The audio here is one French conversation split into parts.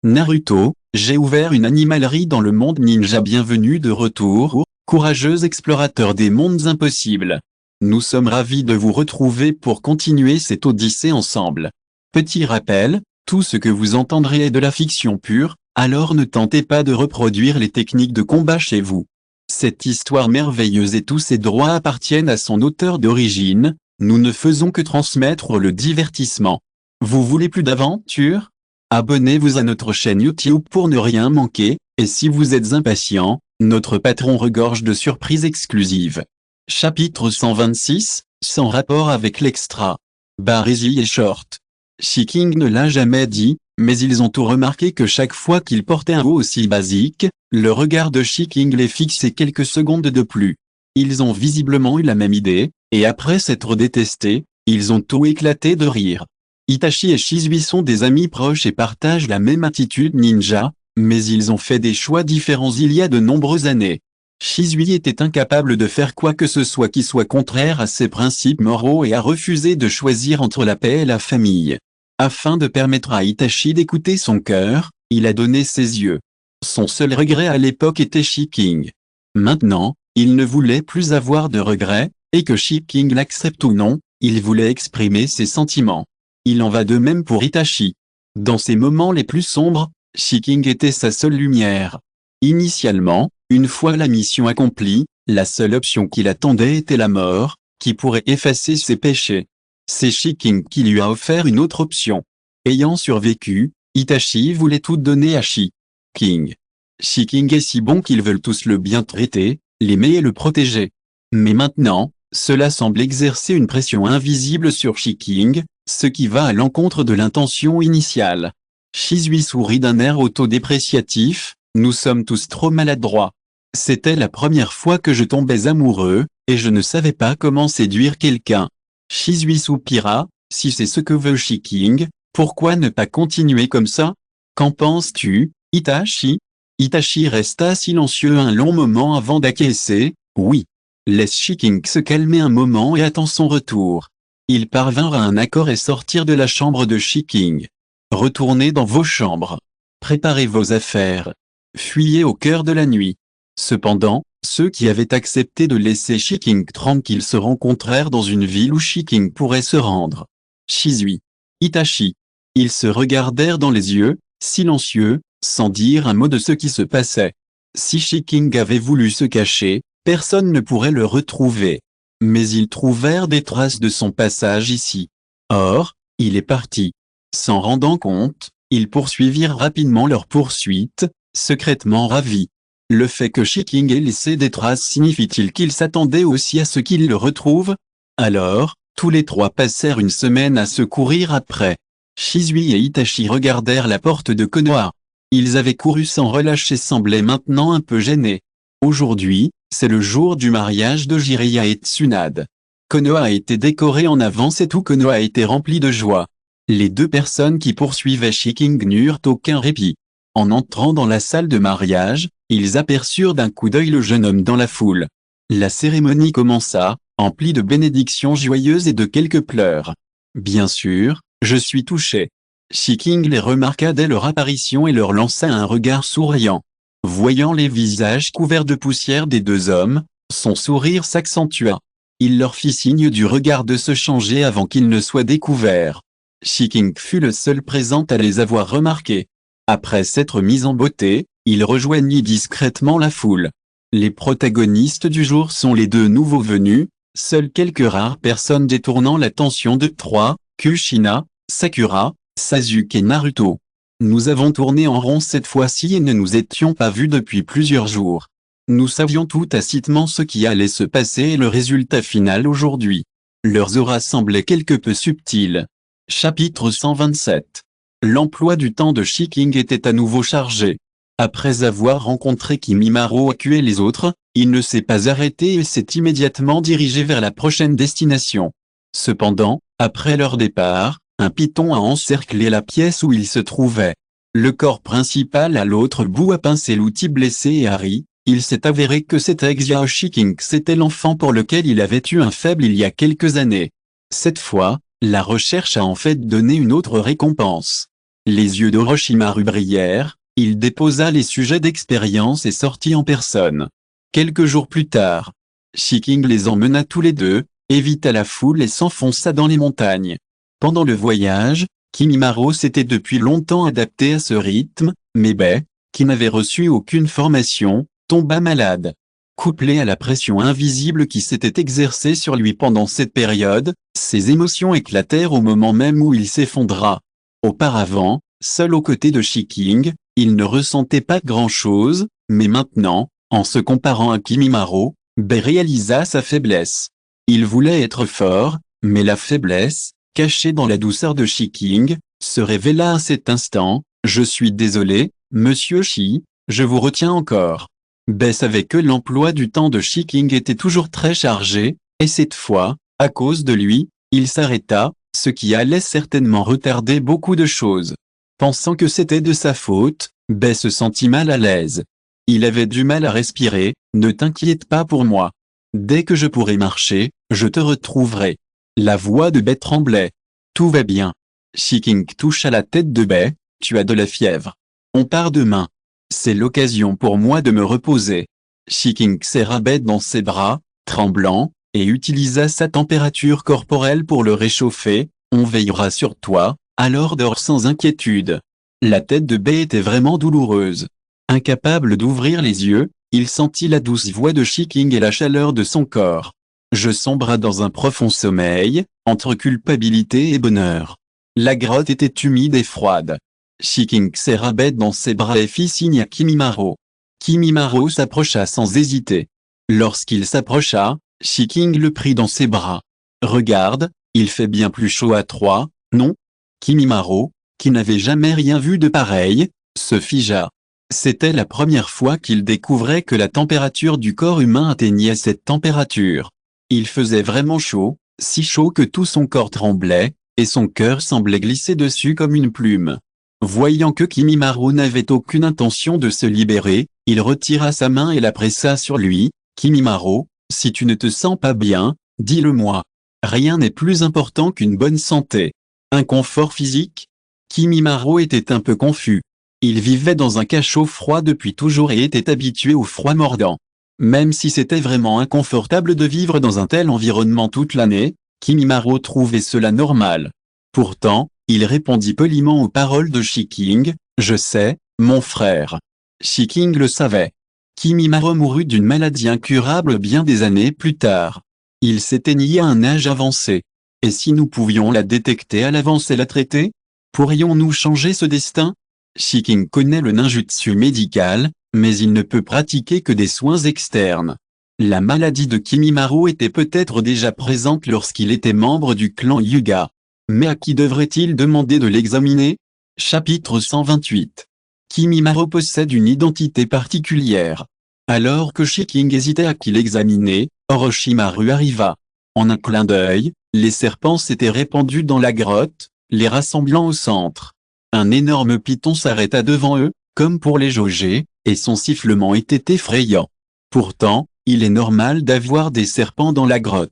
Naruto, j'ai ouvert une animalerie dans le monde ninja. Bienvenue de retour, courageux explorateur des mondes impossibles. Nous sommes ravis de vous retrouver pour continuer cette odyssée ensemble. Petit rappel, tout ce que vous entendrez est de la fiction pure, alors ne tentez pas de reproduire les techniques de combat chez vous. Cette histoire merveilleuse et tous ses droits appartiennent à son auteur d'origine, nous ne faisons que transmettre le divertissement. Vous voulez plus d'aventure ? Abonnez-vous à notre chaîne YouTube pour ne rien manquer, et si vous êtes impatient, notre patron regorge de surprises exclusives. Chapitre 126, sans rapport avec l'extra. Barizy et Short. Shiking ne l'a jamais dit, mais ils ont tout remarqué que chaque fois qu'il portait un mot aussi basique, le regard de Shiking les fixait quelques secondes de plus. Ils ont visiblement eu la même idée, et après s'être détestés, ils ont tout éclaté de rire. Itachi et Shizui sont des amis proches et partagent la même attitude ninja, mais ils ont fait des choix différents il y a de nombreuses années. Shizui était incapable de faire quoi que ce soit qui soit contraire à ses principes moraux et a refusé de choisir entre la paix et la famille. Afin de permettre à Itachi d'écouter son cœur, il a donné ses yeux. Son seul regret à l'époque était Shiking. Maintenant, il ne voulait plus avoir de regrets, et que Shiking l'accepte ou non, il voulait exprimer ses sentiments. Il en va de même pour Itachi. Dans ses moments les plus sombres, Shiking était sa seule lumière. Initialement, une fois la mission accomplie, la seule option qu'il attendait était la mort, qui pourrait effacer ses péchés. C'est Shiking qui lui a offert une autre option. Ayant survécu, Itachi voulait tout donner à Shiking. Shiking est si bon qu'ils veulent tous le bien traiter, l'aimer et le protéger. Mais maintenant, cela semble exercer une pression invisible sur Shiking, ce qui va à l'encontre de l'intention initiale. Shizui sourit d'un air autodépréciatif, nous sommes tous trop maladroits. C'était la première fois que je tombais amoureux, et je ne savais pas comment séduire quelqu'un. Shizui soupira, si c'est ce que veut Shiking, pourquoi ne pas continuer comme ça? Qu'en penses-tu, Itachi? Itachi resta silencieux un long moment avant d'acquiescer, oui. Laisse Shiking se calmer un moment et attend son retour. Ils parvinrent à un accord et sortirent de la chambre de Shiking. Retournez dans vos chambres. Préparez vos affaires. Fuyez au cœur de la nuit. Cependant, ceux qui avaient accepté de laisser Shiking tranquille se rencontrèrent dans une ville où Shiking pourrait se rendre. Shizui. Itachi. Ils se regardèrent dans les yeux, silencieux, sans dire un mot de ce qui se passait. Si Shiking avait voulu se cacher, personne ne pourrait le retrouver. Mais ils trouvèrent des traces de son passage ici. Or, il est parti. S'en rendant compte, ils poursuivirent rapidement leur poursuite, secrètement ravis. Le fait que Shiking ait laissé des traces signifie-t-il qu'il s'attendait aussi à ce qu'il le retrouve? Alors, tous les trois passèrent une semaine à se courir après. Shizui et Itachi regardèrent la porte de Konoha. Ils avaient couru sans relâche et semblaient maintenant un peu gênés. Aujourd'hui, c'est le jour du mariage de Jiraiya et Tsunade. Konoha a été décoré en avance et tout Konoha a été rempli de joie. Les deux personnes qui poursuivaient Shiking n'eurent aucun répit. En entrant dans la salle de mariage, ils aperçurent d'un coup d'œil le jeune homme dans la foule. La cérémonie commença, emplie de bénédictions joyeuses et de quelques pleurs. Bien sûr, je suis touché. Shiking les remarqua dès leur apparition et leur lança un regard souriant. Voyant les visages couverts de poussière des deux hommes, son sourire s'accentua. Il leur fit signe du regard de se changer avant qu'ils ne soient découverts. Shiking fut le seul présent à les avoir remarqués. Après s'être mis en beauté, il rejoignit discrètement la foule. Les protagonistes du jour sont les deux nouveaux venus, seules quelques rares personnes détournant l'attention de trois, Kushina, Sakura, Sasuke et Naruto. Nous avons tourné en rond cette fois-ci et ne nous étions pas vus depuis plusieurs jours. Nous savions tout tacitement ce qui allait se passer et le résultat final aujourd'hui. Leurs auras semblaient quelque peu subtiles. Chapitre 127. L'emploi du temps de Shiking était à nouveau chargé. Après avoir rencontré Kimimaro et les autres, il ne s'est pas arrêté et s'est immédiatement dirigé vers la prochaine destination. Cependant, après leur départ, un python a encerclé la pièce où il se trouvait. Le corps principal à l'autre bout a pincé l'outil blessé et a ri. Il s'est avéré que c'était Xiao Shiking, c'était l'enfant pour lequel il avait eu un faible il y a quelques années. Cette fois, la recherche a en fait donné une autre récompense. Les yeux d'Orochimaru brillèrent, il déposa les sujets d'expérience et sortit en personne. Quelques jours plus tard, Shiking les emmena tous les deux, évita la foule et s'enfonça dans les montagnes. Pendant le voyage, Kimimaro s'était depuis longtemps adapté à ce rythme, mais Bai, qui n'avait reçu aucune formation, tomba malade. Couplé à la pression invisible qui s'était exercée sur lui pendant cette période, ses émotions éclatèrent au moment même où il s'effondra. Auparavant, seul aux côtés de Shiking, il ne ressentait pas grand-chose, mais maintenant, en se comparant à Kimimaro, Bai réalisa sa faiblesse. Il voulait être fort, mais la faiblesse, cachée dans la douceur de Shiking, se révéla à cet instant. « Je suis désolé, monsieur Shi, je vous retiens encore. » Bai savait que l'emploi du temps de Shiking était toujours très chargé, et cette fois, à cause de lui, il s'arrêta, ce qui allait certainement retarder beaucoup de choses. Pensant que c'était de sa faute, Bai se sentit mal à l'aise. Il avait du mal à respirer. « Ne t'inquiète pas pour moi. Dès que je pourrai marcher, je te retrouverai. » La voix de Bai tremblait. « Tout va bien. » Shiking toucha la tête de Bai. « Tu as de la fièvre. On part demain. C'est l'occasion pour moi de me reposer. » Shiking serra Bai dans ses bras, tremblant, et utilisa sa température corporelle pour le réchauffer. « On veillera sur toi, alors dors sans inquiétude. » La tête de Bai était vraiment douloureuse. Incapable d'ouvrir les yeux, il sentit la douce voix de Shiking et la chaleur de son corps. Je sombra dans un profond sommeil, entre culpabilité et bonheur. La grotte était humide et froide. Shiking serra Bai dans ses bras et fit signe à Kimimaro. Kimimaro s'approcha sans hésiter. Lorsqu'il s'approcha, Shiking le prit dans ses bras. « Regarde, il fait bien plus chaud à 3, non ?» Kimimaro, qui n'avait jamais rien vu de pareil, se figea. C'était la première fois qu'il découvrait que la température du corps humain atteignait cette température. Il faisait vraiment chaud, si chaud que tout son corps tremblait, et son cœur semblait glisser dessus comme une plume. Voyant que Kimimaro n'avait aucune intention de se libérer, il retira sa main et la pressa sur lui. « Kimimaro, si tu ne te sens pas bien, dis-le-moi. Rien n'est plus important qu'une bonne santé. » Un confort physique ? Kimimaro était un peu confus. Il vivait dans un cachot froid depuis toujours et était habitué au froid mordant. Même si c'était vraiment inconfortable de vivre dans un tel environnement toute l'année, Kimimaro trouvait cela normal. Pourtant, il répondit poliment aux paroles de Shiking. « Je sais, mon frère. » Shiking le savait. Kimimaro mourut d'une maladie incurable bien des années plus tard. Il s'éteignit à un âge avancé. Et si nous pouvions la détecter à l'avance et la traiter? Pourrions-nous changer ce destin? Shiking connaît le ninjutsu médical, mais il ne peut pratiquer que des soins externes. La maladie de Kimimaro était peut-être déjà présente lorsqu'il était membre du clan Hyuga. Mais à qui devrait-il demander de l'examiner? Chapitre 128. Kimimaro possède une identité particulière. Alors que Shiking hésitait à qui l'examiner, Orochimaru arriva. En un clin d'œil, les serpents s'étaient répandus dans la grotte, les rassemblant au centre. Un énorme python s'arrêta devant eux, comme pour les jauger, et son sifflement était effrayant. Pourtant, il est normal d'avoir des serpents dans la grotte.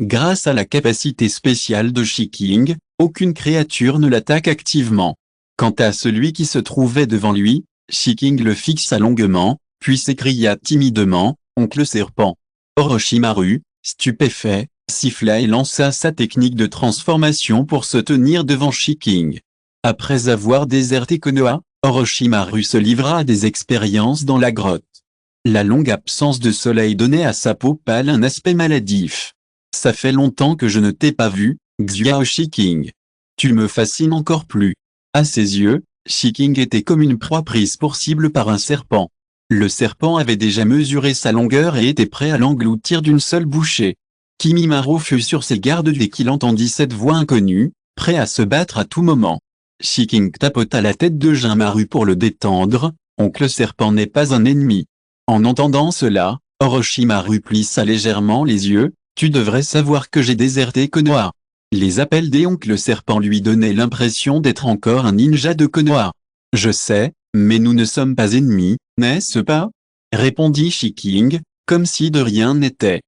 Grâce à la capacité spéciale de Shiking, aucune créature ne l'attaque activement. Quant à celui qui se trouvait devant lui, Shiking le fixa longuement, puis s'écria timidement, « Oncle serpent !» Orochimaru, stupéfait, siffla et lança sa technique de transformation pour se tenir devant Shiking. Après avoir déserté Konoha, Orochimaru se livra à des expériences dans la grotte. La longue absence de soleil donnait à sa peau pâle un aspect maladif. « Ça fait longtemps que je ne t'ai pas vu, Xiao Shiking. Tu me fascines encore plus. » À ses yeux, Shiking était comme une proie prise pour cible par un serpent. Le serpent avait déjà mesuré sa longueur et était prêt à l'engloutir d'une seule bouchée. Kimimaro fut sur ses gardes dès qu'il entendit cette voix inconnue, prêt à se battre à tout moment. Shiking tapota la tête de Jinmaru pour le détendre. « Oncle serpent n'est pas un ennemi. » En entendant cela, Orochimaru plissa légèrement les yeux. « Tu devrais savoir que j'ai déserté Konoha. » Les appels des oncles serpents lui donnaient l'impression d'être encore un ninja de Konoha. « Je sais, mais nous ne sommes pas ennemis, n'est-ce pas ?» répondit Shiking, comme si de rien n'était.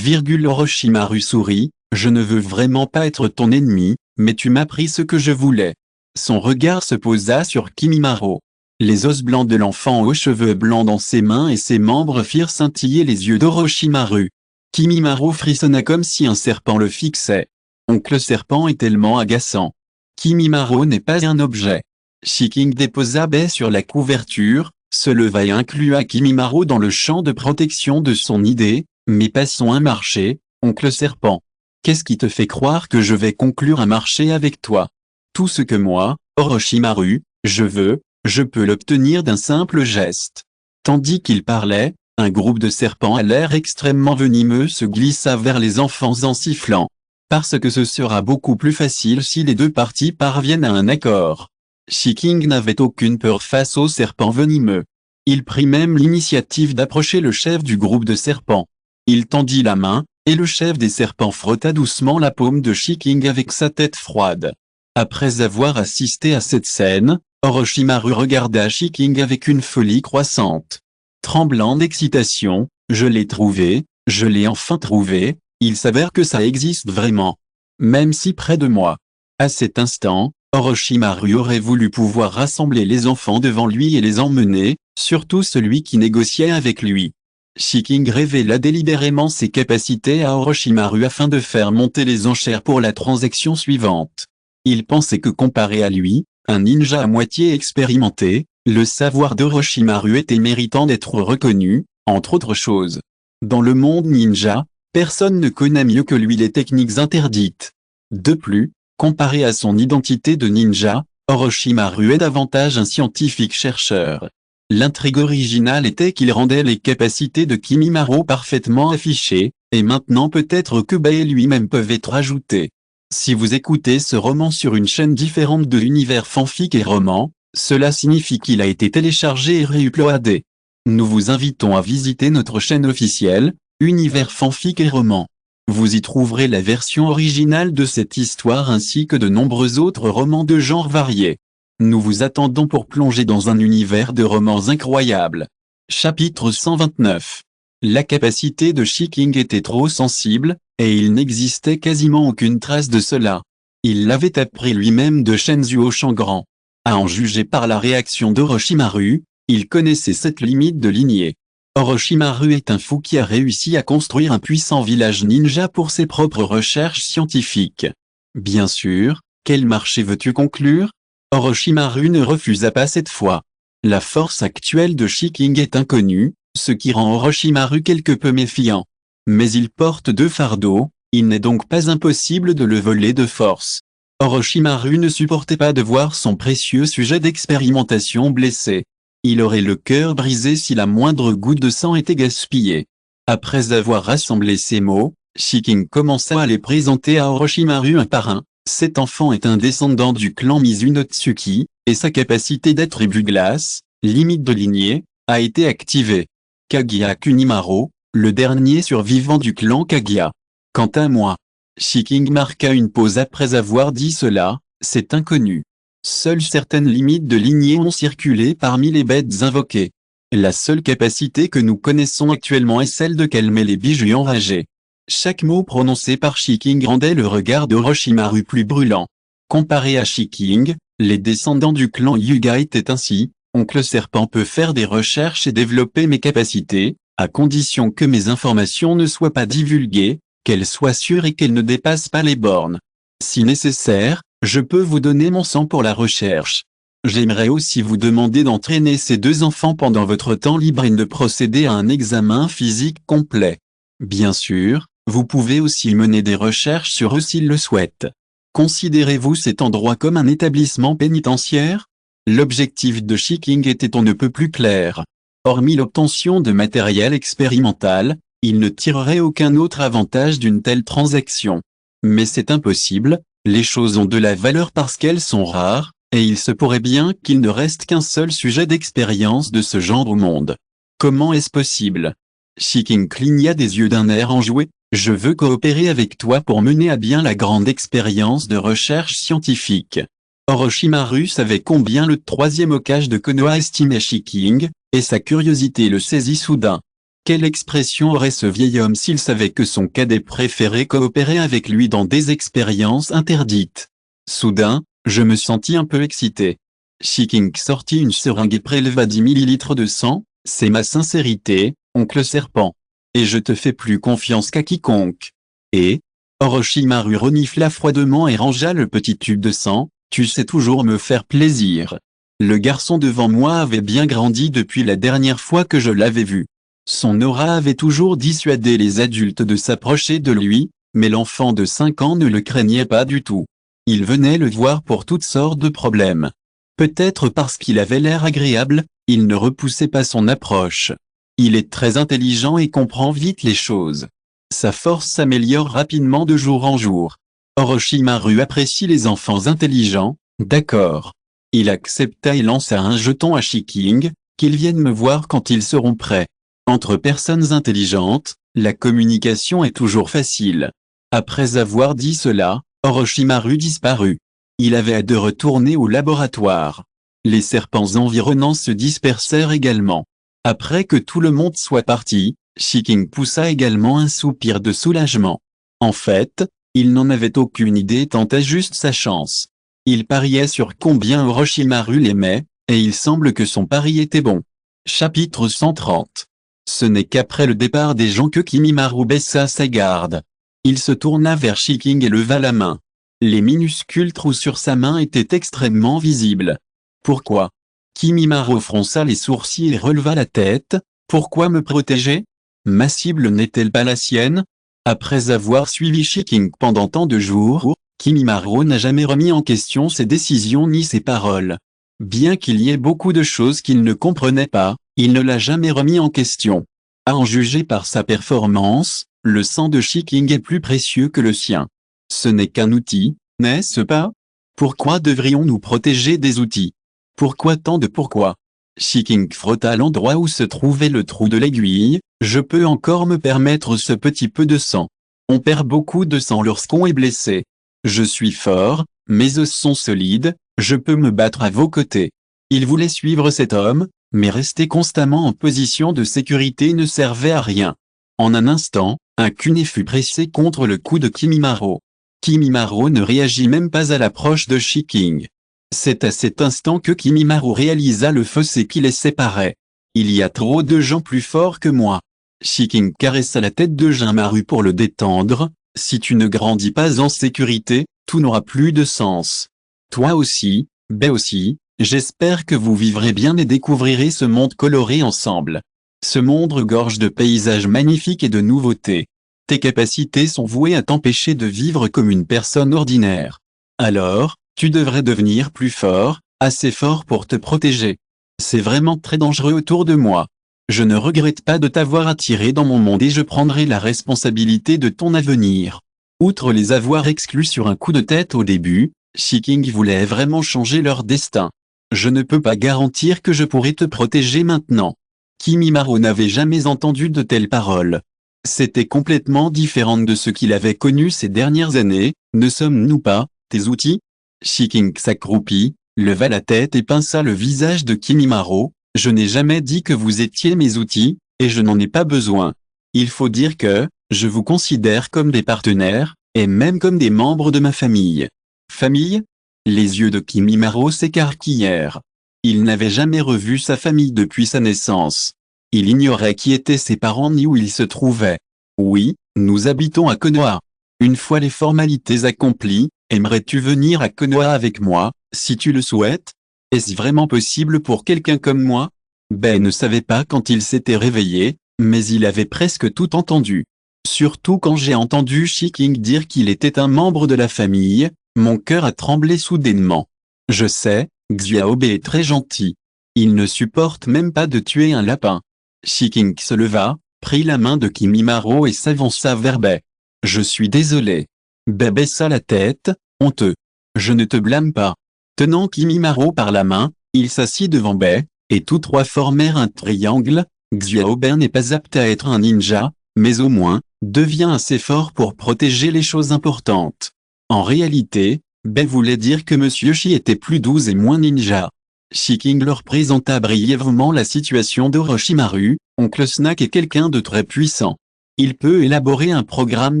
Orochimaru sourit. « Je ne veux vraiment pas être ton ennemi, mais tu m'as pris ce que je voulais. Son regard se posa sur Kimimaro. Les os blancs de l'enfant aux cheveux blancs dans ses mains et ses membres firent scintiller les yeux d'Orochimaru. Kimimaro frissonna comme si un serpent le fixait. Oncle Serpent est tellement agaçant. Kimimaro n'est pas un objet. Shiking déposa baie sur la couverture, se leva et inclua Kimimaro dans le champ de protection de son idée. Mais passons un marché, oncle Serpent. Qu'est-ce qui te fait croire que je vais conclure un marché avec toi? Tout ce que moi, Orochimaru, je peux l'obtenir d'un simple geste. Tandis qu'il parlait, un groupe de serpents à l'air extrêmement venimeux se glissa vers les enfants en sifflant. Parce que ce sera beaucoup plus facile si les deux parties parviennent à un accord. Shiking n'avait aucune peur face aux serpents venimeux. Il prit même l'initiative d'approcher le chef du groupe de serpents. Il tendit la main, et le chef des serpents frotta doucement la paume de Shiking avec sa tête froide. Après avoir assisté à cette scène, Orochimaru regarda Shiking avec une folie croissante. Tremblant d'excitation, je l'ai enfin trouvé, il s'avère que ça existe vraiment. Même si près de moi. À cet instant, Orochimaru aurait voulu pouvoir rassembler les enfants devant lui et les emmener, surtout celui qui négociait avec lui. Shiking révéla délibérément ses capacités à Orochimaru afin de faire monter les enchères pour la transaction suivante. Il pensait que comparé à lui, un ninja à moitié expérimenté, le savoir d'Orochimaru était méritant d'être reconnu, entre autres choses. Dans le monde ninja, personne ne connaît mieux que lui les techniques interdites. De plus, comparé à son identité de ninja, Orochimaru est davantage un scientifique chercheur. L'intrigue originale était qu'il rendait les capacités de Kimimaro parfaitement affichées, et maintenant peut-être que Bae lui-même peuvent être ajoutées. Si vous écoutez ce roman sur une chaîne différente de l'univers fanfic et roman, cela signifie qu'il a été téléchargé et réuploadé. Nous vous invitons à visiter notre chaîne officielle, Univers fanfic et roman. Vous y trouverez la version originale de cette histoire ainsi que de nombreux autres romans de genres variés. Nous vous attendons pour plonger dans un univers de romans incroyables. Chapitre 129. La capacité de Shiking était trop sensible, et il n'existait quasiment aucune trace de cela. Il l'avait appris lui-même de Shenzu au Shangran. À en juger par la réaction d'Orochimaru, il connaissait cette limite de lignée. Orochimaru est un fou qui a réussi à construire un puissant village ninja pour ses propres recherches scientifiques. Bien sûr, quel marché veux-tu conclure? Orochimaru ne refusa pas cette fois. La force actuelle de Shiking est inconnue, ce qui rend Orochimaru quelque peu méfiant. Mais il porte deux fardeaux, il n'est donc pas impossible de le voler de force. Orochimaru ne supportait pas de voir son précieux sujet d'expérimentation blessé. Il aurait le cœur brisé si la moindre goutte de sang était gaspillée. Après avoir rassemblé ces mots, Shiking commença à les présenter à Orochimaru un par un. Cet enfant est un descendant du clan Mizunotsuki, et sa capacité d'être ébu-glace, limite de lignée, a été activée. Kaguya Kunimaro, le dernier survivant du clan Kaguya. Quant à moi, Shiking marqua une pause après avoir dit cela, c'est inconnu. Seules certaines limites de lignée ont circulé parmi les bêtes invoquées. La seule capacité que nous connaissons actuellement est celle de calmer les bijus enragés. Chaque mot prononcé par Shiking rendait le regard d'Orochimaru plus brûlant. Comparé à Shiking, les descendants du clan Hyuga étaient ainsi, oncle Serpent peut faire des recherches et développer mes capacités, à condition que mes informations ne soient pas divulguées, qu'elles soient sûres et qu'elles ne dépassent pas les bornes. Si nécessaire, je peux vous donner mon sang pour la recherche. J'aimerais aussi vous demander d'entraîner ces deux enfants pendant votre temps libre et de procéder à un examen physique complet. Bien sûr, vous pouvez aussi mener des recherches sur eux s'ils le souhaitent. Considérez-vous cet endroit comme un établissement pénitentiaire? L'objectif de Shiking était on ne peut plus clair. Hormis l'obtention de matériel expérimental, il ne tirerait aucun autre avantage d'une telle transaction. Mais c'est impossible, les choses ont de la valeur parce qu'elles sont rares, et il se pourrait bien qu'il ne reste qu'un seul sujet d'expérience de ce genre au monde. Comment est-ce possible? Shiking cligna des yeux d'un air enjoué. Je veux coopérer avec toi pour mener à bien la grande expérience de recherche scientifique. Orochimaru savait combien le troisième Hokage de Konoha estimait Shiking, et sa curiosité le saisit soudain. Quelle expression aurait ce vieil homme s'il savait que son cadet préféré coopérait avec lui dans des expériences interdites? Soudain, Je me sentis un peu excité. Shiking sortit une seringue et préleva 10 millilitres de sang. C'est ma sincérité, oncle serpent. Et je te fais plus confiance qu'à quiconque. Et Orochimaru renifla froidement et rangea le petit tube de sang. Tu sais toujours me faire plaisir. Le garçon devant moi avait bien grandi depuis la dernière fois que je l'avais vu. Son aura avait toujours dissuadé les adultes de s'approcher de lui, mais l'enfant de 5 ans ne le craignait pas du tout. Il venait le voir pour toutes sortes de problèmes. Peut-être parce qu'il avait l'air agréable, il ne repoussait pas son approche. Il est très intelligent et comprend vite les choses. Sa force s'améliore rapidement de jour en jour. Orochimaru apprécie les enfants intelligents, d'accord. Il accepta et lança un jeton à Shiking, qu'ils viennent me voir quand ils seront prêts. Entre personnes intelligentes, la communication est toujours facile. Après avoir dit cela, Orochimaru disparut. Il avait hâte de retourner au laboratoire. Les serpents environnants se dispersèrent également. Après que tout le monde soit parti, Shiking poussa également un soupir de soulagement. En fait, il n'en avait aucune idée et tentait juste sa chance. Il pariait sur combien Orochimaru l'aimait, et il semble que son pari était bon. Chapitre 130. Ce n'est qu'après le départ des gens que Kimimaro baissa sa garde. Il se tourna vers Shiking et leva la main. Les minuscules trous sur sa main étaient extrêmement visibles. Pourquoi? Kimimaro fronça les sourcils et releva la tête. Pourquoi me protéger? Ma cible n'est-elle pas la sienne? Après avoir suivi Shiking pendant tant de jours, Kimimaro n'a jamais remis en question ses décisions ni ses paroles. Bien qu'il y ait beaucoup de choses qu'il ne comprenait pas, il ne l'a jamais remis en question. À en juger par sa performance, le sang de Shiking est plus précieux que le sien. Ce n'est qu'un outil, n'est-ce pas? Pourquoi devrions-nous protéger des outils? Pourquoi tant de pourquoi? Shiking frotta l'endroit où se trouvait le trou de l'aiguille. Je peux encore me permettre ce petit peu de sang. On perd beaucoup de sang lorsqu'on est blessé. Je suis fort, mes os sont solides, je peux me battre à vos côtés. Il voulait suivre cet homme, mais rester constamment en position de sécurité ne servait à rien. En un instant, un kuné fut pressé contre le cou de Kimimaro. Kimimaro ne réagit même pas à l'approche de Shiking. C'est à cet instant que Kimimaro réalisa le fossé qui les séparait. Il y a trop de gens plus forts que moi. Shiking caressa la tête de Jinmaru pour le détendre. Si tu ne grandis pas en sécurité, tout n'aura plus de sens. Toi aussi, Bai aussi, j'espère que vous vivrez bien et découvrirez ce monde coloré ensemble. Ce monde regorge de paysages magnifiques et de nouveautés. Tes capacités sont vouées à t'empêcher de vivre comme une personne ordinaire. Alors, tu devrais devenir plus fort, assez fort pour te protéger. C'est vraiment très dangereux autour de moi. Je ne regrette pas de t'avoir attiré dans mon monde et je prendrai la responsabilité de ton avenir. Outre les avoir exclus sur un coup de tête au début, Shiking voulait vraiment changer leur destin. Je ne peux pas garantir que je pourrai te protéger maintenant. Kimimaro n'avait jamais entendu de telles paroles. C'était complètement différent de ce qu'il avait connu ces dernières années. Ne sommes-nous pas, tes outils? Shiking s'accroupit, leva la tête et pinça le visage de Kimimaro. Je n'ai jamais dit que vous étiez mes outils, et je n'en ai pas besoin. Il faut dire que, je vous considère comme des partenaires, et même comme des membres de ma famille. Famille? Les yeux de Kimimaro s'écarquillèrent. Il n'avait jamais revu sa famille depuis sa naissance. Il ignorait qui étaient ses parents ni où ils se trouvaient. Oui, nous habitons à Konoha. Une fois les formalités accomplies, aimerais-tu venir à Konoha avec moi, si tu le souhaites? Est-ce vraiment possible pour quelqu'un comme moi? Bai ne savait pas quand il s'était réveillé, mais il avait presque tout entendu. Surtout quand j'ai entendu Shiking dire qu'il était un membre de la famille, mon cœur a tremblé soudainement. Je sais, Xiaobe est très gentil. Il ne supporte même pas de tuer un lapin. Shiking se leva, prit la main de Kimimaro et s'avança vers Bai. Je suis désolé. Bai baissa la tête, honteux. Je ne te blâme pas. Tenant Kimimaro par la main, il s'assit devant Bai, et tous trois formèrent un triangle. Xiaobe n'est pas apte à être un ninja, mais au moins, devient assez fort pour protéger les choses importantes. En réalité, Bai voulait dire que Monsieur Shi était plus doux et moins ninja. Shiking leur présenta brièvement la situation d'Orochimaru. Oncle Snack est quelqu'un de très puissant. Il peut élaborer un programme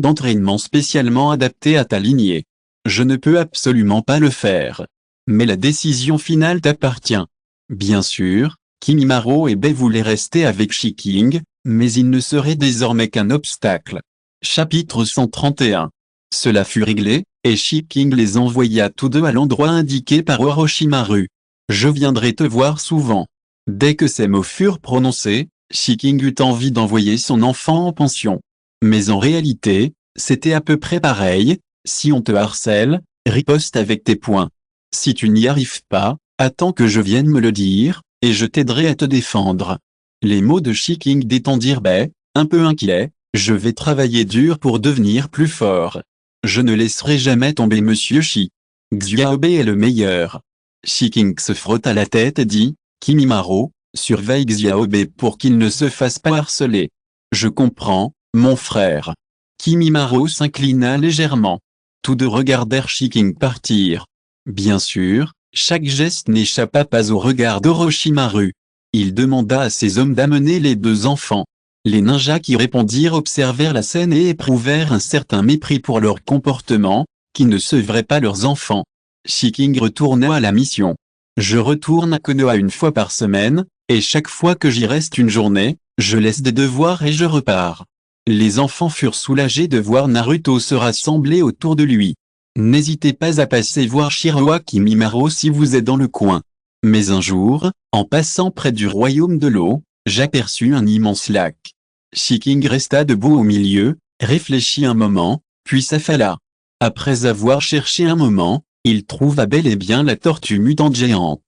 d'entraînement spécialement adapté à ta lignée. Je ne peux absolument pas le faire. Mais la décision finale t'appartient. Bien sûr, Kimimaro et Bei voulaient rester avec Shiking, mais il ne serait désormais qu'un obstacle. Chapitre 131. Cela fut réglé, et Shiking les envoya tous deux à l'endroit indiqué par Orochimaru. Je viendrai te voir souvent. Dès que ces mots furent prononcés, Shiking eut envie d'envoyer son enfant en pension. Mais en réalité, c'était à peu près pareil. Si on te harcèle, riposte avec tes poings. Si tu n'y arrives pas, attends que je vienne me le dire, et je t'aiderai à te défendre. Les mots de Shiking détendirent Bei, un peu inquiet. Je vais travailler dur pour devenir plus fort. Je ne laisserai jamais tomber Monsieur Shi. Xiaobei est le meilleur. Shiking se frotta la tête et dit, Kimimaro, surveille Xiaobei pour qu'il ne se fasse pas harceler. Je comprends, mon frère. Kimimaro s'inclina légèrement. Tous deux regardèrent Shiking partir. Bien sûr, chaque geste n'échappa pas au regard d'Orochimaru. Il demanda à ses hommes d'amener les deux enfants. Les ninjas qui répondirent observèrent la scène et éprouvèrent un certain mépris pour leur comportement, qui ne sevraient pas leurs enfants. Shiking retourna à la mission. Je retourne à Konoha une fois par semaine, et chaque fois que j'y reste une journée, je laisse des devoirs et je repars. Les enfants furent soulagés de voir Naruto se rassembler autour de lui. N'hésitez pas à passer voir Shiroa Kimimaro si vous êtes dans le coin. Mais un jour, en passant près du royaume de l'eau, j'aperçus un immense lac. Shiking resta debout au milieu, réfléchit un moment, puis s'affala. Après avoir cherché un moment, il trouva bel et bien la tortue mutante géante.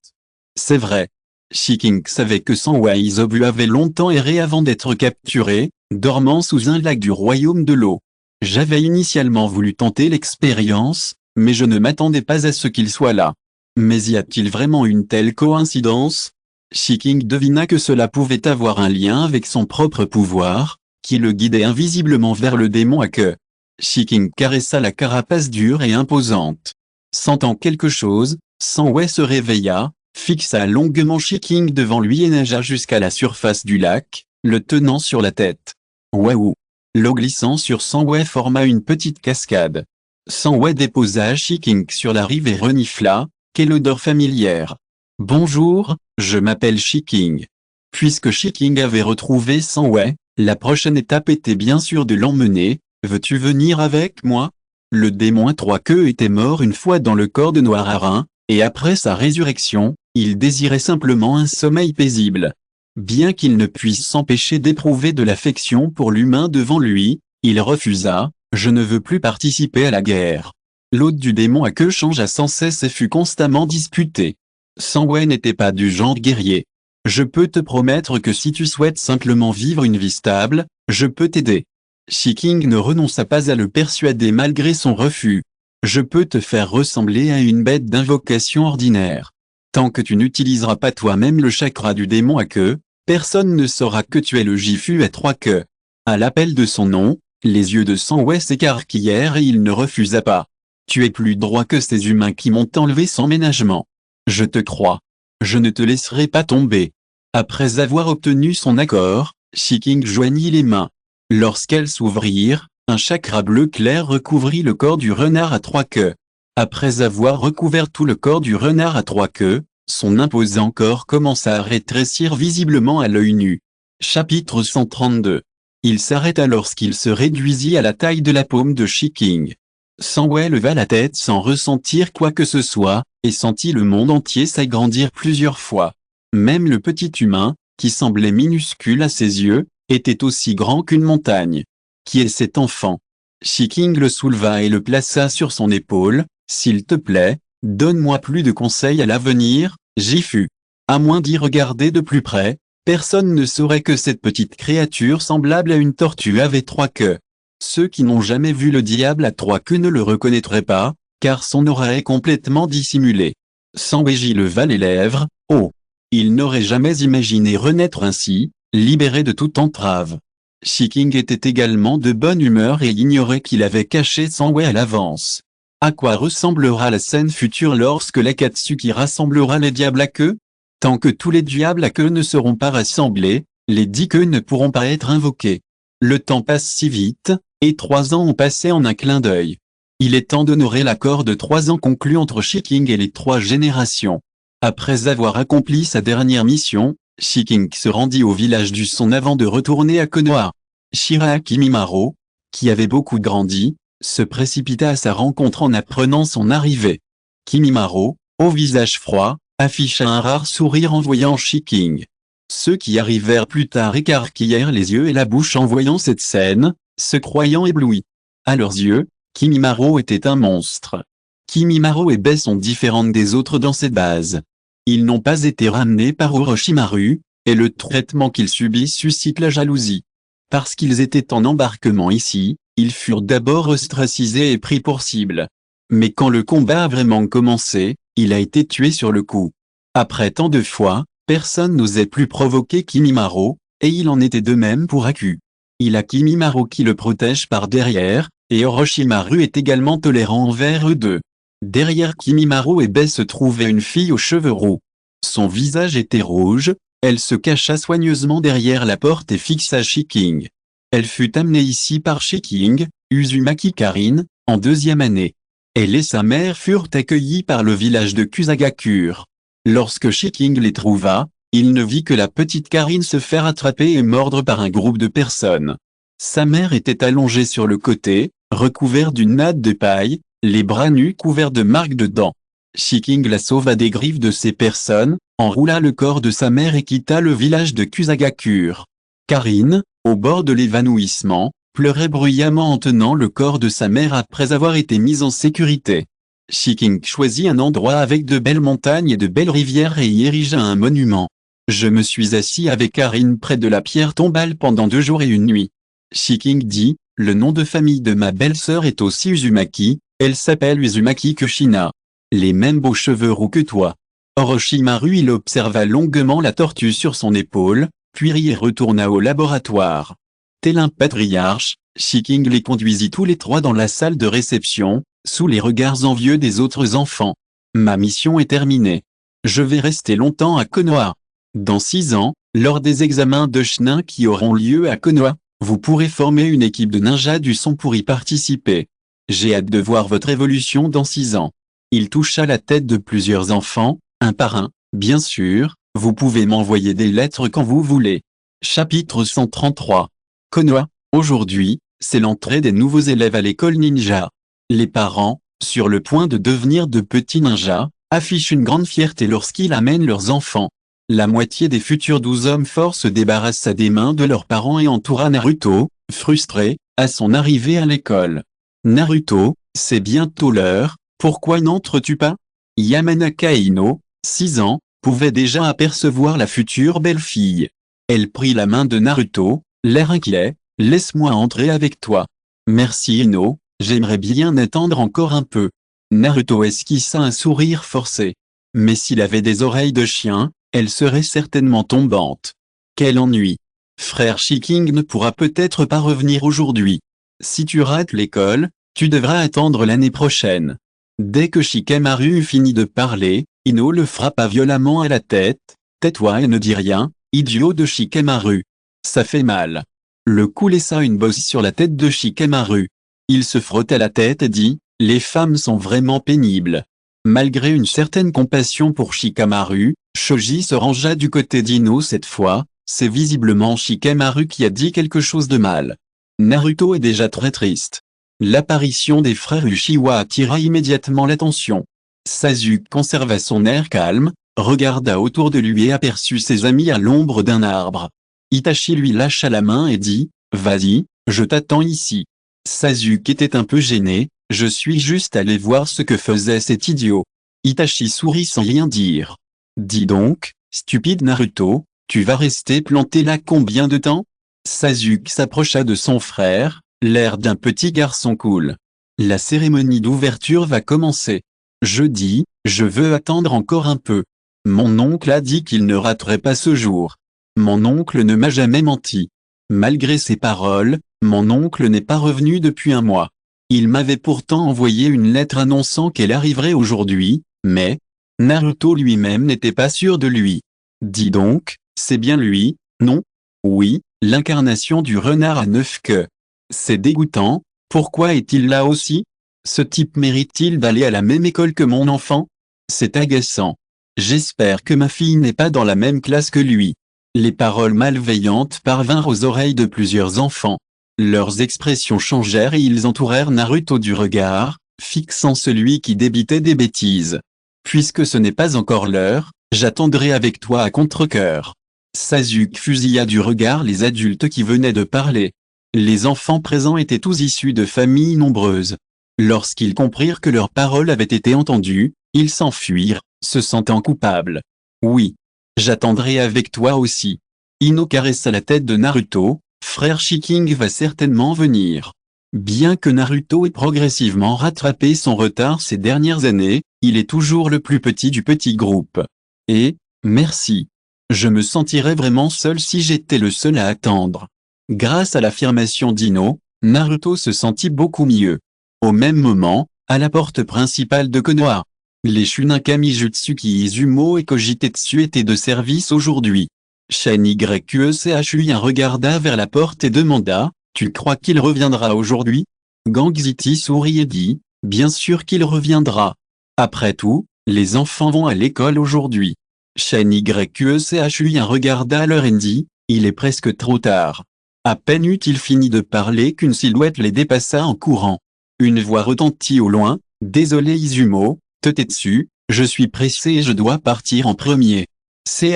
C'est vrai. Shiking savait que Sanwa Isobu avait longtemps erré avant d'être capturé, dormant sous un lac du royaume de l'eau. J'avais initialement voulu tenter l'expérience, mais je ne m'attendais pas à ce qu'il soit là. Mais y a-t-il vraiment une telle coïncidence? Shiking devina que cela pouvait avoir un lien avec son propre pouvoir, qui le guidait invisiblement vers le démon à queue. Shiking caressa la carapace dure et imposante. Sentant quelque chose, Sanwa se réveilla, fixa longuement Shiking devant lui et nagea jusqu'à la surface du lac, le tenant sur la tête. Waouh! L'eau glissant sur Sanwa forma une petite cascade. Sanwa déposa Shiking sur la rive et renifla. Quelle odeur familière! Bonjour, je m'appelle Shiking. Puisque Shiking avait retrouvé Sanwa, la prochaine étape était bien sûr de l'emmener. Veux-tu venir avec moi? Le démon à trois queues était mort une fois dans le corps de Noirarin, et après sa résurrection, il désirait simplement un sommeil paisible. Bien qu'il ne puisse s'empêcher d'éprouver de l'affection pour l'humain devant lui, il refusa, je ne veux plus participer à la guerre. L'hôte du démon à queue changea sans cesse et fut constamment disputé. Sanwa n'était pas du genre guerrier. Je peux te promettre que si tu souhaites simplement vivre une vie stable, je peux t'aider. Shiking ne renonça pas à le persuader malgré son refus. Je peux te faire ressembler à une bête d'invocation ordinaire. Tant que tu n'utiliseras pas toi-même le chakra du démon à queue, personne ne saura que tu es le Gifu à trois queues. À l'appel de son nom, les yeux de Sanwa s'écarquillèrent et il ne refusa pas. Tu es plus droit que ces humains qui m'ont enlevé sans ménagement. Je te crois. Je ne te laisserai pas tomber. Après avoir obtenu son accord, Shiking joignit les mains. Lorsqu'elles s'ouvrirent, un chakra bleu clair recouvrit le corps du renard à trois queues. Après avoir recouvert tout le corps du renard à trois queues, son imposant corps commença à rétrécir visiblement à l'œil nu. Chapitre 132. Il s'arrêta lorsqu'il se réduisit à la taille de la paume de Shiking. Sanwa leva la tête sans ressentir quoi que ce soit, et sentit le monde entier s'agrandir plusieurs fois. Même le petit humain, qui semblait minuscule à ses yeux, était aussi grand qu'une montagne. Qui est cet enfant? Shiking le souleva et le plaça sur son épaule. S'il te plaît, donne-moi plus de conseils à l'avenir, Gifu. À moins d'y regarder de plus près, personne ne saurait que cette petite créature semblable à une tortue avait trois queues. Ceux qui n'ont jamais vu le diable à trois queues ne le reconnaîtraient pas, car son aura est complètement dissimulée. Sanweji leva les lèvres. Oh! Il n'aurait jamais imaginé renaître ainsi, libéré de toute entrave. Shiking était également de bonne humeur et ignorait qu'il avait caché Sanwa à l'avance. À quoi ressemblera la scène future lorsque l'Akatsuki rassemblera les diables à queue? Tant que tous les diables à queue ne seront pas rassemblés, les 10 queues ne pourront pas être invoquées. Le temps passe si vite, et 3 ans ont passé en un clin d'œil. Il est temps d'honorer l'accord de 3 ans conclu entre Shi-King et les 3 générations. Après avoir accompli sa dernière mission, Shi-King se rendit au village du son avant de retourner à Konoha. Shiraya Kimimaro, qui avait beaucoup grandi, se précipita à sa rencontre en apprenant son arrivée. Kimimaro, au visage froid, afficha un rare sourire en voyant Shi-King. Ceux qui arrivèrent plus tard écarquillèrent les yeux et la bouche en voyant cette scène, se croyant éblouis. À leurs yeux, Kimimaro était un monstre. Kimimaro et Bai sont différentes des autres dans cette base. Ils n'ont pas été ramenés par Orochimaru, et le traitement qu'ils subissent suscite la jalousie. Parce qu'ils étaient en embarquement ici, ils furent d'abord ostracisés et pris pour cible. Mais quand le combat a vraiment commencé, il a été tué sur le coup. Après tant de fois, personne n'osait plus provoquer Kimimaro, et il en était de même pour Aku. Il a Kimimaro qui le protège par derrière, et Orochimaru est également tolérant envers eux deux. Derrière Kimimaro et Bai se trouvait une fille aux cheveux roux. Son visage était rouge, elle se cacha soigneusement derrière la porte et fixa Shi-King. Elle fut amenée ici par Shi-King, Uzumaki Karin, en 2e année. Elle et sa mère furent accueillis par le village de Kusagakure. Lorsque Shi-King les trouva, il ne vit que la petite Karin se faire attraper et mordre par un groupe de personnes. Sa mère était allongée sur le côté, recouverte d'une natte de paille, les bras nus couverts de marques de dents. Shi-King la sauva des griffes de ces personnes, enroula le corps de sa mère et quitta le village de Kusagakure. Karin, au bord de l'évanouissement, pleurait bruyamment en tenant le corps de sa mère après avoir été mise en sécurité. Shi-King choisit un endroit avec de belles montagnes et de belles rivières et y érigea un monument. Je me suis assis avec Karin près de la pierre tombale pendant 2 jours et 1 nuit. Shi-King dit, le nom de famille de ma belle-sœur est aussi Uzumaki, elle s'appelle Uzumaki Kushina. Les mêmes beaux cheveux roux que toi. Orochimaru il observa longuement la tortue sur son épaule, puis y retourna au laboratoire. Tel un patriarche, Shi-King les conduisit tous les 3 dans la salle de réception, sous les regards envieux des autres enfants. Ma mission est terminée. Je vais rester longtemps à Konoha. Dans 6 ans, lors des examens de Chunin qui auront lieu à Konoha, vous pourrez former une équipe de ninjas du son pour y participer. J'ai hâte de voir votre évolution dans 6 ans. Il toucha la tête de plusieurs enfants, un par un, bien sûr, vous pouvez m'envoyer des lettres quand vous voulez. Chapitre 133. Konoha, aujourd'hui, c'est l'entrée des nouveaux élèves à l'école ninja. Les parents, sur le point de devenir de petits ninjas, affichent une grande fierté lorsqu'ils amènent leurs enfants. La moitié des futurs 12 hommes forts se débarrassent des mains de leurs parents et entourent Naruto, frustré, à son arrivée à l'école. Naruto, c'est bientôt l'heure, pourquoi n'entres-tu pas? Yamanaka Ino, 6 ans, pouvait déjà apercevoir la future belle-fille. Elle prit la main de Naruto, l'air inquiet, laisse-moi entrer avec toi. Merci Ino, j'aimerais bien attendre encore un peu. Naruto esquissa un sourire forcé. Mais s'il avait des oreilles de chien, elle serait certainement tombante. Quel ennui. Frère Shi-King ne pourra peut-être pas revenir aujourd'hui. Si tu rates l'école, tu devras attendre l'année prochaine. Dès que Shikamaru eut fini de parler, Ino le frappa violemment à la tête. Tais-toi et ne dis rien, idiot de Shikamaru. Ça fait mal. Le coup laissa une bosse sur la tête de Shikamaru. Il se frotta la tête et dit, les femmes sont vraiment pénibles. Malgré une certaine compassion pour Shikamaru, Shoji se rangea du côté d'Ino cette fois, c'est visiblement Shikamaru qui a dit quelque chose de mal. Naruto est déjà très triste. L'apparition des frères Uchiwa attira immédiatement l'attention. Sasuke conserva son air calme, regarda autour de lui et aperçut ses amis à l'ombre d'un arbre. Itachi lui lâcha la main et dit, « Vas-y, je t'attends ici. » Sasuke était un peu gêné, « Je suis juste allé voir ce que faisait cet idiot. » Itachi sourit sans rien dire. « Dis donc, stupide Naruto, tu vas rester planté là combien de temps ?» Sasuke s'approcha de son frère, l'air d'un petit garçon cool. « La cérémonie d'ouverture va commencer. Je dis, je veux attendre encore un peu. Mon oncle a dit qu'il ne raterait pas ce jour. Mon oncle ne m'a jamais menti. Malgré ces paroles, mon oncle n'est pas revenu depuis 1 mois. Il m'avait pourtant envoyé une lettre annonçant qu'elle arriverait aujourd'hui, mais Naruto lui-même n'était pas sûr de lui. Dis donc, c'est bien lui, non? Oui, l'incarnation du renard à 9 queues. C'est dégoûtant, pourquoi est-il là aussi? Ce type mérite-t-il d'aller à la même école que mon enfant? C'est agaçant. J'espère que ma fille n'est pas dans la même classe que lui. Les paroles malveillantes parvinrent aux oreilles de plusieurs enfants. Leurs expressions changèrent et ils entourèrent Naruto du regard, fixant celui qui débitait des bêtises. Puisque ce n'est pas encore l'heure, j'attendrai avec toi à contre-cœur. Sasuke fusilla du regard les adultes qui venaient de parler. Les enfants présents étaient tous issus de familles nombreuses. Lorsqu'ils comprirent que leurs paroles avaient été entendues, ils s'enfuirent, se sentant coupables. Oui. J'attendrai avec toi aussi. Ino caressa la tête de Naruto, frère Shiking va certainement venir. Bien que Naruto ait progressivement rattrapé son retard ces dernières années, il est toujours le plus petit du petit groupe. Et, merci. Je me sentirais vraiment seul si j'étais le seul à attendre. Grâce à l'affirmation d'Ino, Naruto se sentit beaucoup mieux. Au même moment, à la porte principale de Konoha, les Shunin-kami Jutsuki Izumo et Kojitetsu étaient de service aujourd'hui. Shen Yqechui regarda vers la porte et demanda, « Tu crois qu'il reviendra aujourd'hui ?» Gang Ziti sourit et dit, « Bien sûr qu'il reviendra. Après tout, les enfants vont à l'école aujourd'hui. » Shen Yqechui regarda l'heure et dit, « Il est presque trop tard. » À peine eut-il fini de parler qu'une silhouette les dépassa en courant. Une voix retentit au loin, « Désolé Izumo, Tetsu, je suis pressé et je dois partir en premier. »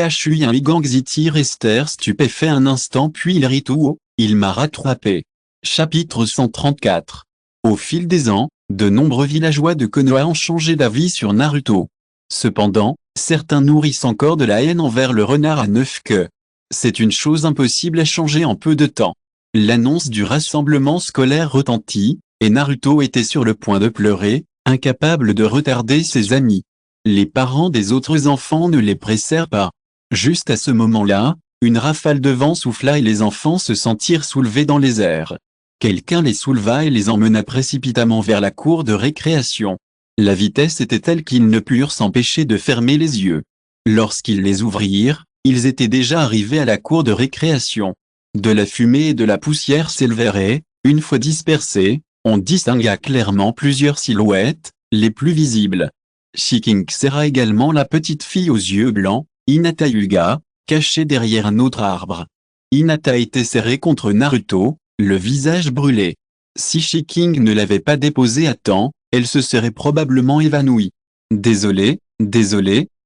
Chui et Gang Ziti restèrent stupéfaits un instant puis ils rirent tout haut, « Il m'a rattrapé. » Chapitre 134. Au fil des ans, de nombreux villageois de Konoha ont changé d'avis sur Naruto. Cependant, certains nourrissent encore de la haine envers le renard à 9 queues. C'est une chose impossible à changer en peu de temps. L'annonce du rassemblement scolaire retentit, et Naruto était sur le point de pleurer, incapable de retarder ses amis. Les parents des autres enfants ne les pressèrent pas. Juste à ce moment-là, une rafale de vent souffla et les enfants se sentirent soulevés dans les airs. Quelqu'un les souleva et les emmena précipitamment vers la cour de récréation. La vitesse était telle qu'ils ne purent s'empêcher de fermer les yeux. Lorsqu'ils les ouvrirent, ils étaient déjà arrivés à la cour de récréation. De la fumée et de la poussière s'élevèrent et, une fois dispersées, on distingua clairement plusieurs silhouettes, les plus visibles. Shiking serra également la petite fille aux yeux blancs, Hinata Hyuga, cachée derrière un autre arbre. Hinata était serrée contre Naruto, le visage brûlé. Si Shiking ne l'avait pas déposée à temps, elle se serait probablement évanouie. Désolé,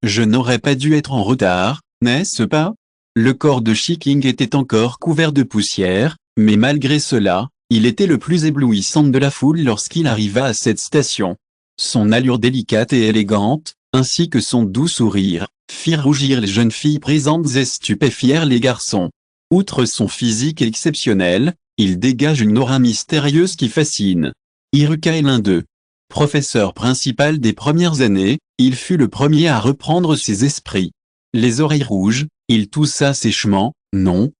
je n'aurais pas dû être en retard, n'est-ce pas? Le corps de Shiking était encore couvert de poussière, mais malgré cela, il était le plus éblouissant de la foule lorsqu'il arriva à cette station. Son allure délicate et élégante, ainsi que son doux sourire, firent rougir les jeunes filles présentes et stupéfièrent les garçons. Outre son physique exceptionnel, il dégage une aura mystérieuse qui fascine. Iruka est l'un d'eux. Professeur principal des premières années, il fut le premier à reprendre ses esprits. Les oreilles rouges, il toussa sèchement, « Non,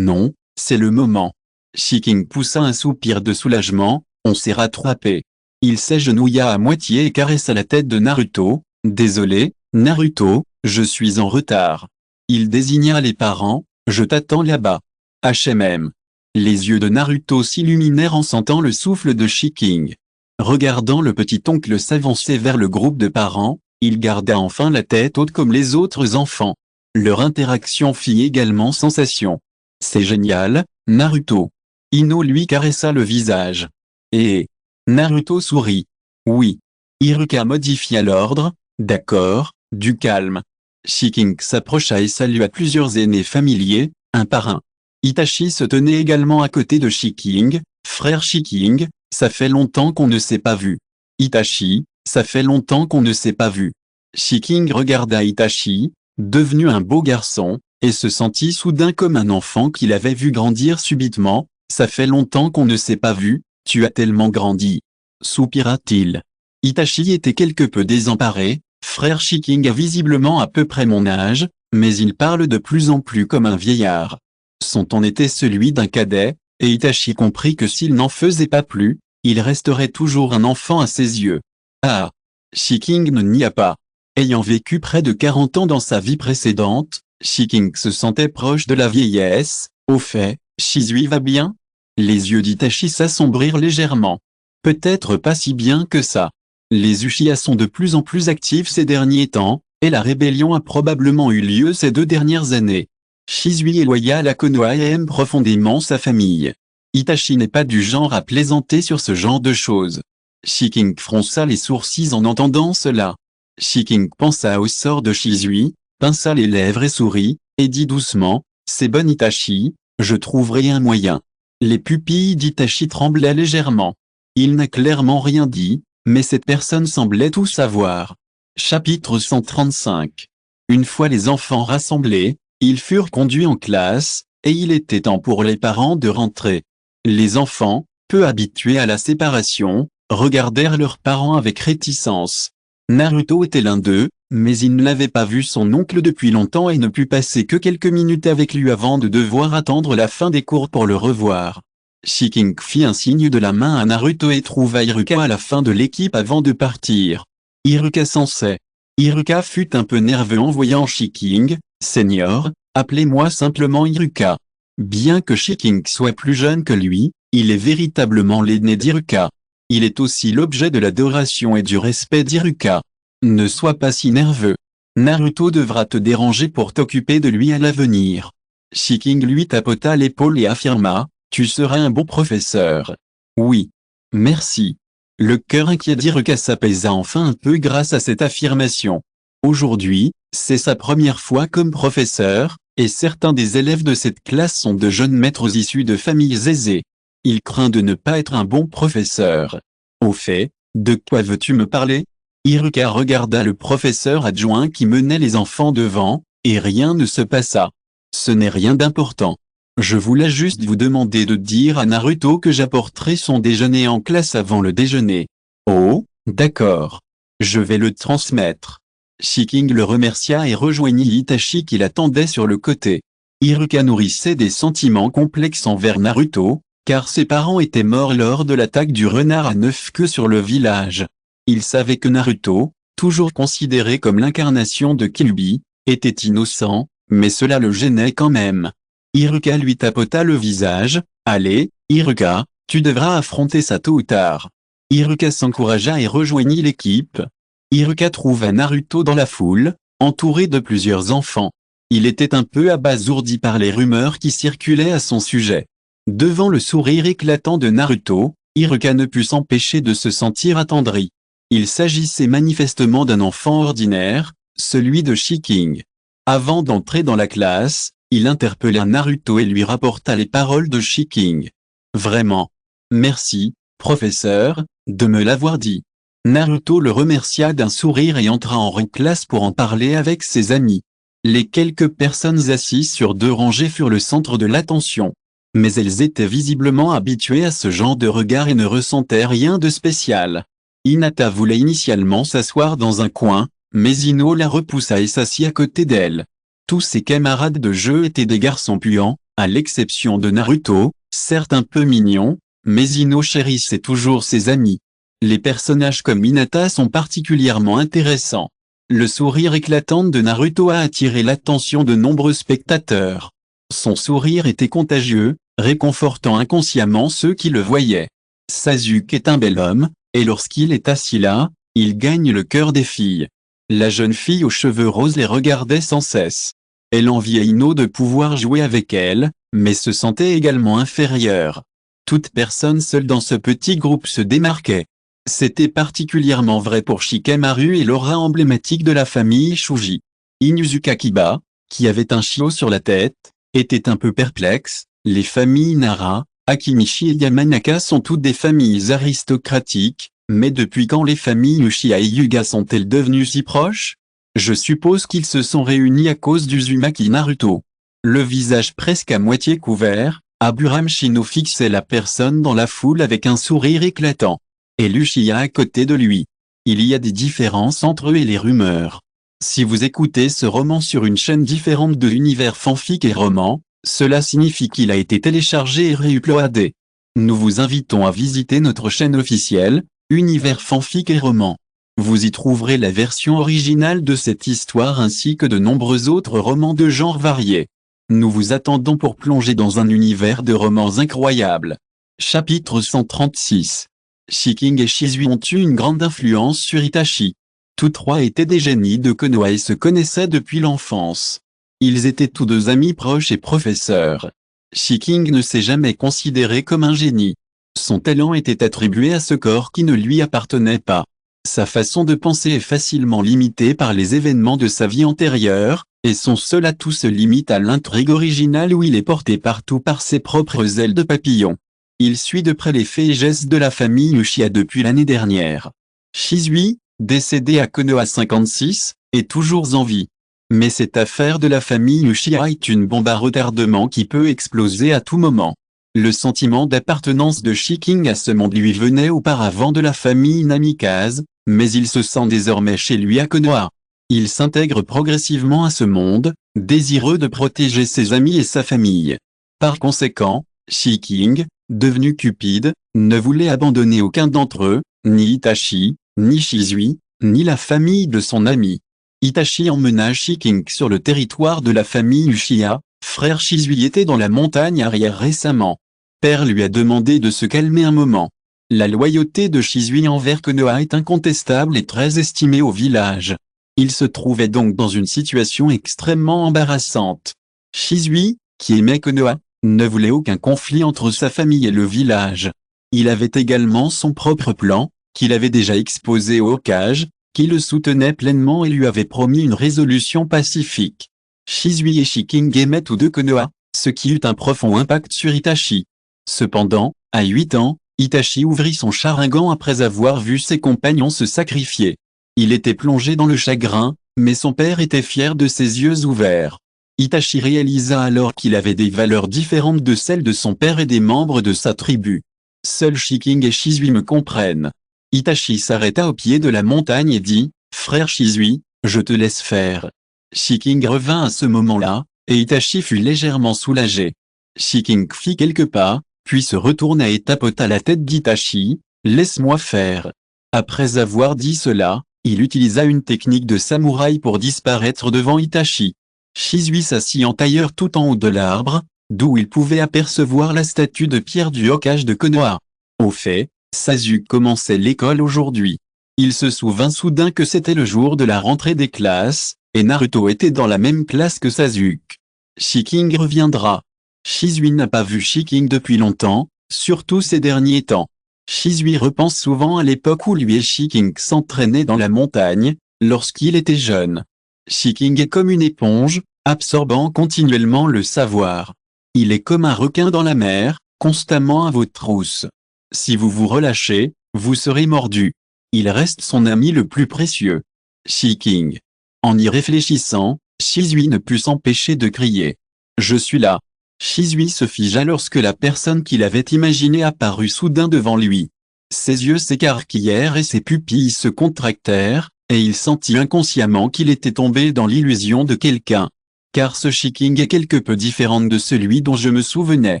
c'est le moment. » Shiking poussa un soupir de soulagement, on s'est rattrapé. Il s'agenouilla à moitié et caressa la tête de Naruto, « Désolé, Naruto, je suis en retard. » Il désigna les parents, « Je t'attends là-bas. » HMM. Les yeux de Naruto s'illuminèrent en sentant le souffle de Shiking. Regardant le petit oncle s'avancer vers le groupe de parents, il garda enfin la tête haute comme les autres enfants. Leur interaction fit également sensation. « C'est génial, Naruto. » Ino lui caressa le visage. « Et Naruto sourit. « Oui. » Iruka modifia l'ordre, « D'accord, du calme. » Shiking s'approcha et salua plusieurs aînés familiers, un par un. Itachi se tenait également à côté de Shiking, « Frère Shiking, ça fait longtemps qu'on ne s'est pas vu. » Itachi, ça fait longtemps qu'on ne s'est pas vu. Shiking regarda Itachi, devenu un beau garçon, et se sentit soudain comme un enfant qu'il avait vu grandir subitement. Ça fait longtemps qu'on ne s'est pas vu, tu as tellement grandi. Soupira-t-il. Itachi était quelque peu désemparé, frère Shiking a visiblement à peu près mon âge, mais il parle de plus en plus comme un vieillard. Son ton était celui d'un cadet, et Itachi comprit que s'il n'en faisait pas plus, il resterait toujours un enfant à ses yeux. Ah! Shiking ne nia pas. Ayant vécu près de 40 ans dans sa vie précédente, Shiking se sentait proche de la vieillesse. Au fait, Shizui va bien? Les yeux d'Itachi s'assombrirent légèrement. Peut-être pas si bien que ça. Les Uchiha sont de plus en plus actifs ces derniers temps, et la rébellion a probablement eu lieu ces 2 dernières années. Shizui est loyal à Konoha et aime profondément sa famille. Itachi n'est pas du genre à plaisanter sur ce genre de choses. Shiking fronça les sourcils en entendant cela. Shiking pensa au sort de Shizui, pinça les lèvres et sourit, et dit doucement, « C'est bon Itachi, je trouverai un moyen. » Les pupilles d'Itachi tremblaient légèrement. Il n'a clairement rien dit, mais cette personne semblait tout savoir. Chapitre 135. Une fois les enfants rassemblés, ils furent conduits en classe, et il était temps pour les parents de rentrer. Les enfants, peu habitués à la séparation, regardèrent leurs parents avec réticence. Naruto était l'un d'eux, mais il n'avait pas vu son oncle depuis longtemps et ne put passer que quelques minutes avec lui avant de devoir attendre la fin des cours pour le revoir. Shiking fit un signe de la main à Naruto et trouva Iruka à la fin de l'équipe avant de partir. Iruka s'en sait. Iruka fut un peu nerveux en voyant Shiking. « Seigneur, appelez-moi simplement Iruka. » Bien que Shiking soit plus jeune que lui, il est véritablement l'aîné d'Iruka. Il est aussi l'objet de l'adoration et du respect d'Iruka. Ne sois pas si nerveux. Naruto devra te déranger pour t'occuper de lui à l'avenir. Shiking lui tapota l'épaule et affirma, « Tu seras un bon professeur. » « Oui. Merci. » Le cœur inquiet d'Iruka s'apaisa enfin un peu grâce à cette affirmation. Aujourd'hui, c'est sa première fois comme professeur, et certains des élèves de cette classe sont de jeunes maîtres issus de familles aisées. Il craint de ne pas être un bon professeur. Au fait, de quoi veux-tu me parler? Iruka regarda le professeur adjoint qui menait les enfants devant, et rien ne se passa. Ce n'est rien d'important. Je voulais juste vous demander de dire à Naruto que j'apporterai son déjeuner en classe avant le déjeuner. Oh, d'accord. Je vais le transmettre. Shiking le remercia et rejoignit Itachi qui l'attendait sur le côté. Iruka nourrissait des sentiments complexes envers Naruto, car ses parents étaient morts lors de l'attaque du renard à 9 queues sur le village. Il savait que Naruto, toujours considéré comme l'incarnation de Kyuubi, était innocent, mais cela le gênait quand même. Iruka lui tapota le visage, « Allez, Iruka, tu devras affronter ça tôt ou tard. » Iruka s'encouragea et rejoignit l'équipe. Iruka trouva Naruto dans la foule, entouré de plusieurs enfants. Il était un peu abasourdi par les rumeurs qui circulaient à son sujet. Devant le sourire éclatant de Naruto, Iruka ne put s'empêcher de se sentir attendri. Il s'agissait manifestement d'un enfant ordinaire, celui de Shiking. Avant d'entrer dans la classe, il interpella Naruto et lui rapporta les paroles de Shiking. « Vraiment. Merci, professeur, de me l'avoir dit. » Naruto le remercia d'un sourire et entra en classe pour en parler avec ses amis. Les quelques personnes assises sur 2 rangées furent le centre de l'attention. Mais elles étaient visiblement habituées à ce genre de regard et ne ressentaient rien de spécial. Hinata voulait initialement s'asseoir dans un coin, mais Ino la repoussa et s'assit à côté d'elle. Tous ses camarades de jeu étaient des garçons puants, à l'exception de Naruto, certes un peu mignon, mais Ino chérissait toujours ses amis. Les personnages comme Hinata sont particulièrement intéressants. Le sourire éclatant de Naruto a attiré l'attention de nombreux spectateurs. Son sourire était contagieux, réconfortant inconsciemment ceux qui le voyaient. Sasuke est un bel homme, et lorsqu'il est assis là, il gagne le cœur des filles. La jeune fille aux cheveux roses les regardait sans cesse. Elle enviait Ino de pouvoir jouer avec elle, mais se sentait également inférieure. Toute personne seule dans ce petit groupe se démarquait. C'était particulièrement vrai pour Shikamaru et l'aura emblématique de la famille Shuji. Inuzuka Kiba, qui avait un chiot sur la tête, était un peu perplexe. Les familles Nara, Akimichi et Yamanaka sont toutes des familles aristocratiques, mais depuis quand les familles Uchiha et Hyuga sont-elles devenues si proches? Je suppose qu'ils se sont réunis à cause d'Uzumaki Naruto. Le visage presque à moitié couvert, Aburame Shino fixait la personne dans la foule avec un sourire éclatant. Et l'Uchiha à côté de lui. Il y a des différences entre eux et les rumeurs. Si vous écoutez ce roman sur une chaîne différente de Univers Fanfic et Roman, cela signifie qu'il a été téléchargé et réuploadé. Nous vous invitons à visiter notre chaîne officielle, Univers Fanfic et Roman. Vous y trouverez la version originale de cette histoire ainsi que de nombreux autres romans de genres variés. Nous vous attendons pour plonger dans un univers de romans incroyables. Chapitre 136. Shiking et Shizui ont eu une grande influence sur Itachi. Tous trois étaient des génies de Konoha et se connaissaient depuis l'enfance. Ils étaient tous deux amis proches et professeurs. Shiking ne s'est jamais considéré comme un génie. Son talent était attribué à ce corps qui ne lui appartenait pas. Sa façon de penser est facilement limitée par les événements de sa vie antérieure, et son seul atout se limite à l'intrigue originale où il est porté partout par ses propres ailes de papillon. Il suit de près les faits et gestes de la famille Uchiha depuis l'année dernière. Shizui, décédé à Konoha 56, est toujours en vie. Mais cette affaire de la famille Uchiha est une bombe à retardement qui peut exploser à tout moment. Le sentiment d'appartenance de Shiking à ce monde lui venait auparavant de la famille Namikaze, mais il se sent désormais chez lui à Konoha. Il s'intègre progressivement à ce monde, désireux de protéger ses amis et sa famille. Par conséquent, Shiking, devenu cupide, ne voulait abandonner aucun d'entre eux, ni Itachi, ni Shizui, ni la famille de son ami. Itachi emmena Shiking sur le territoire de la famille Uchiha. Frère Shizui était dans la montagne arrière récemment. Père lui a demandé de se calmer un moment. La loyauté de Shizui envers Konoha est incontestable et très estimée au village. Il se trouvait donc dans une situation extrêmement embarrassante. Shizui, qui aimait Konoha, ne voulait aucun conflit entre sa famille et le village. Il avait également son propre plan, qu'il avait déjà exposé au Hokage, qui le soutenait pleinement et lui avait promis une résolution pacifique. Shizui et Shiking aimaient tous deux Konoha, ce qui eut un profond impact sur Itachi. Cependant, à 8 ans, Itachi ouvrit son Sharingan après avoir vu ses compagnons se sacrifier. Il était plongé dans le chagrin, mais son père était fier de ses yeux ouverts. Itachi réalisa alors qu'il avait des valeurs différentes de celles de son père et des membres de sa tribu. Seuls Shiking et Shizui me comprennent. Itachi s'arrêta au pied de la montagne et dit, « Frère Shizui, je te laisse faire. » Shiking revint à ce moment-là, et Itachi fut légèrement soulagé. Shiking fit quelques pas, puis se retourna et tapota la tête d'Itachi, « Laisse-moi faire. » Après avoir dit cela, il utilisa une technique de samouraï pour disparaître devant Itachi. Shizui s'assit en tailleur tout en haut de l'arbre, d'où il pouvait apercevoir la statue de pierre du Hokage de Konoha. Au fait, Sasuke commençait l'école aujourd'hui. Il se souvint soudain que c'était le jour de la rentrée des classes, et Naruto était dans la même classe que Sasuke. Shiking reviendra. Shizui n'a pas vu Shiking depuis longtemps, surtout ces derniers temps. Shizui repense souvent à l'époque où lui et Shiking s'entraînaient dans la montagne, lorsqu'il était jeune. Shiking est comme une éponge, absorbant continuellement le savoir. Il est comme un requin dans la mer, constamment à votre trousse. Si vous vous relâchez, vous serez mordu. Il reste son ami le plus précieux. Shiking. En y réfléchissant, Shizui ne put s'empêcher de crier. « Je suis là !» Shizui se figea lorsque la personne qu'il avait imaginée apparut soudain devant lui. Ses yeux s'écarquillèrent et ses pupilles se contractèrent, et il sentit inconsciemment qu'il était tombé dans l'illusion de quelqu'un. Car ce Shiking est quelque peu différent de celui dont je me souvenais.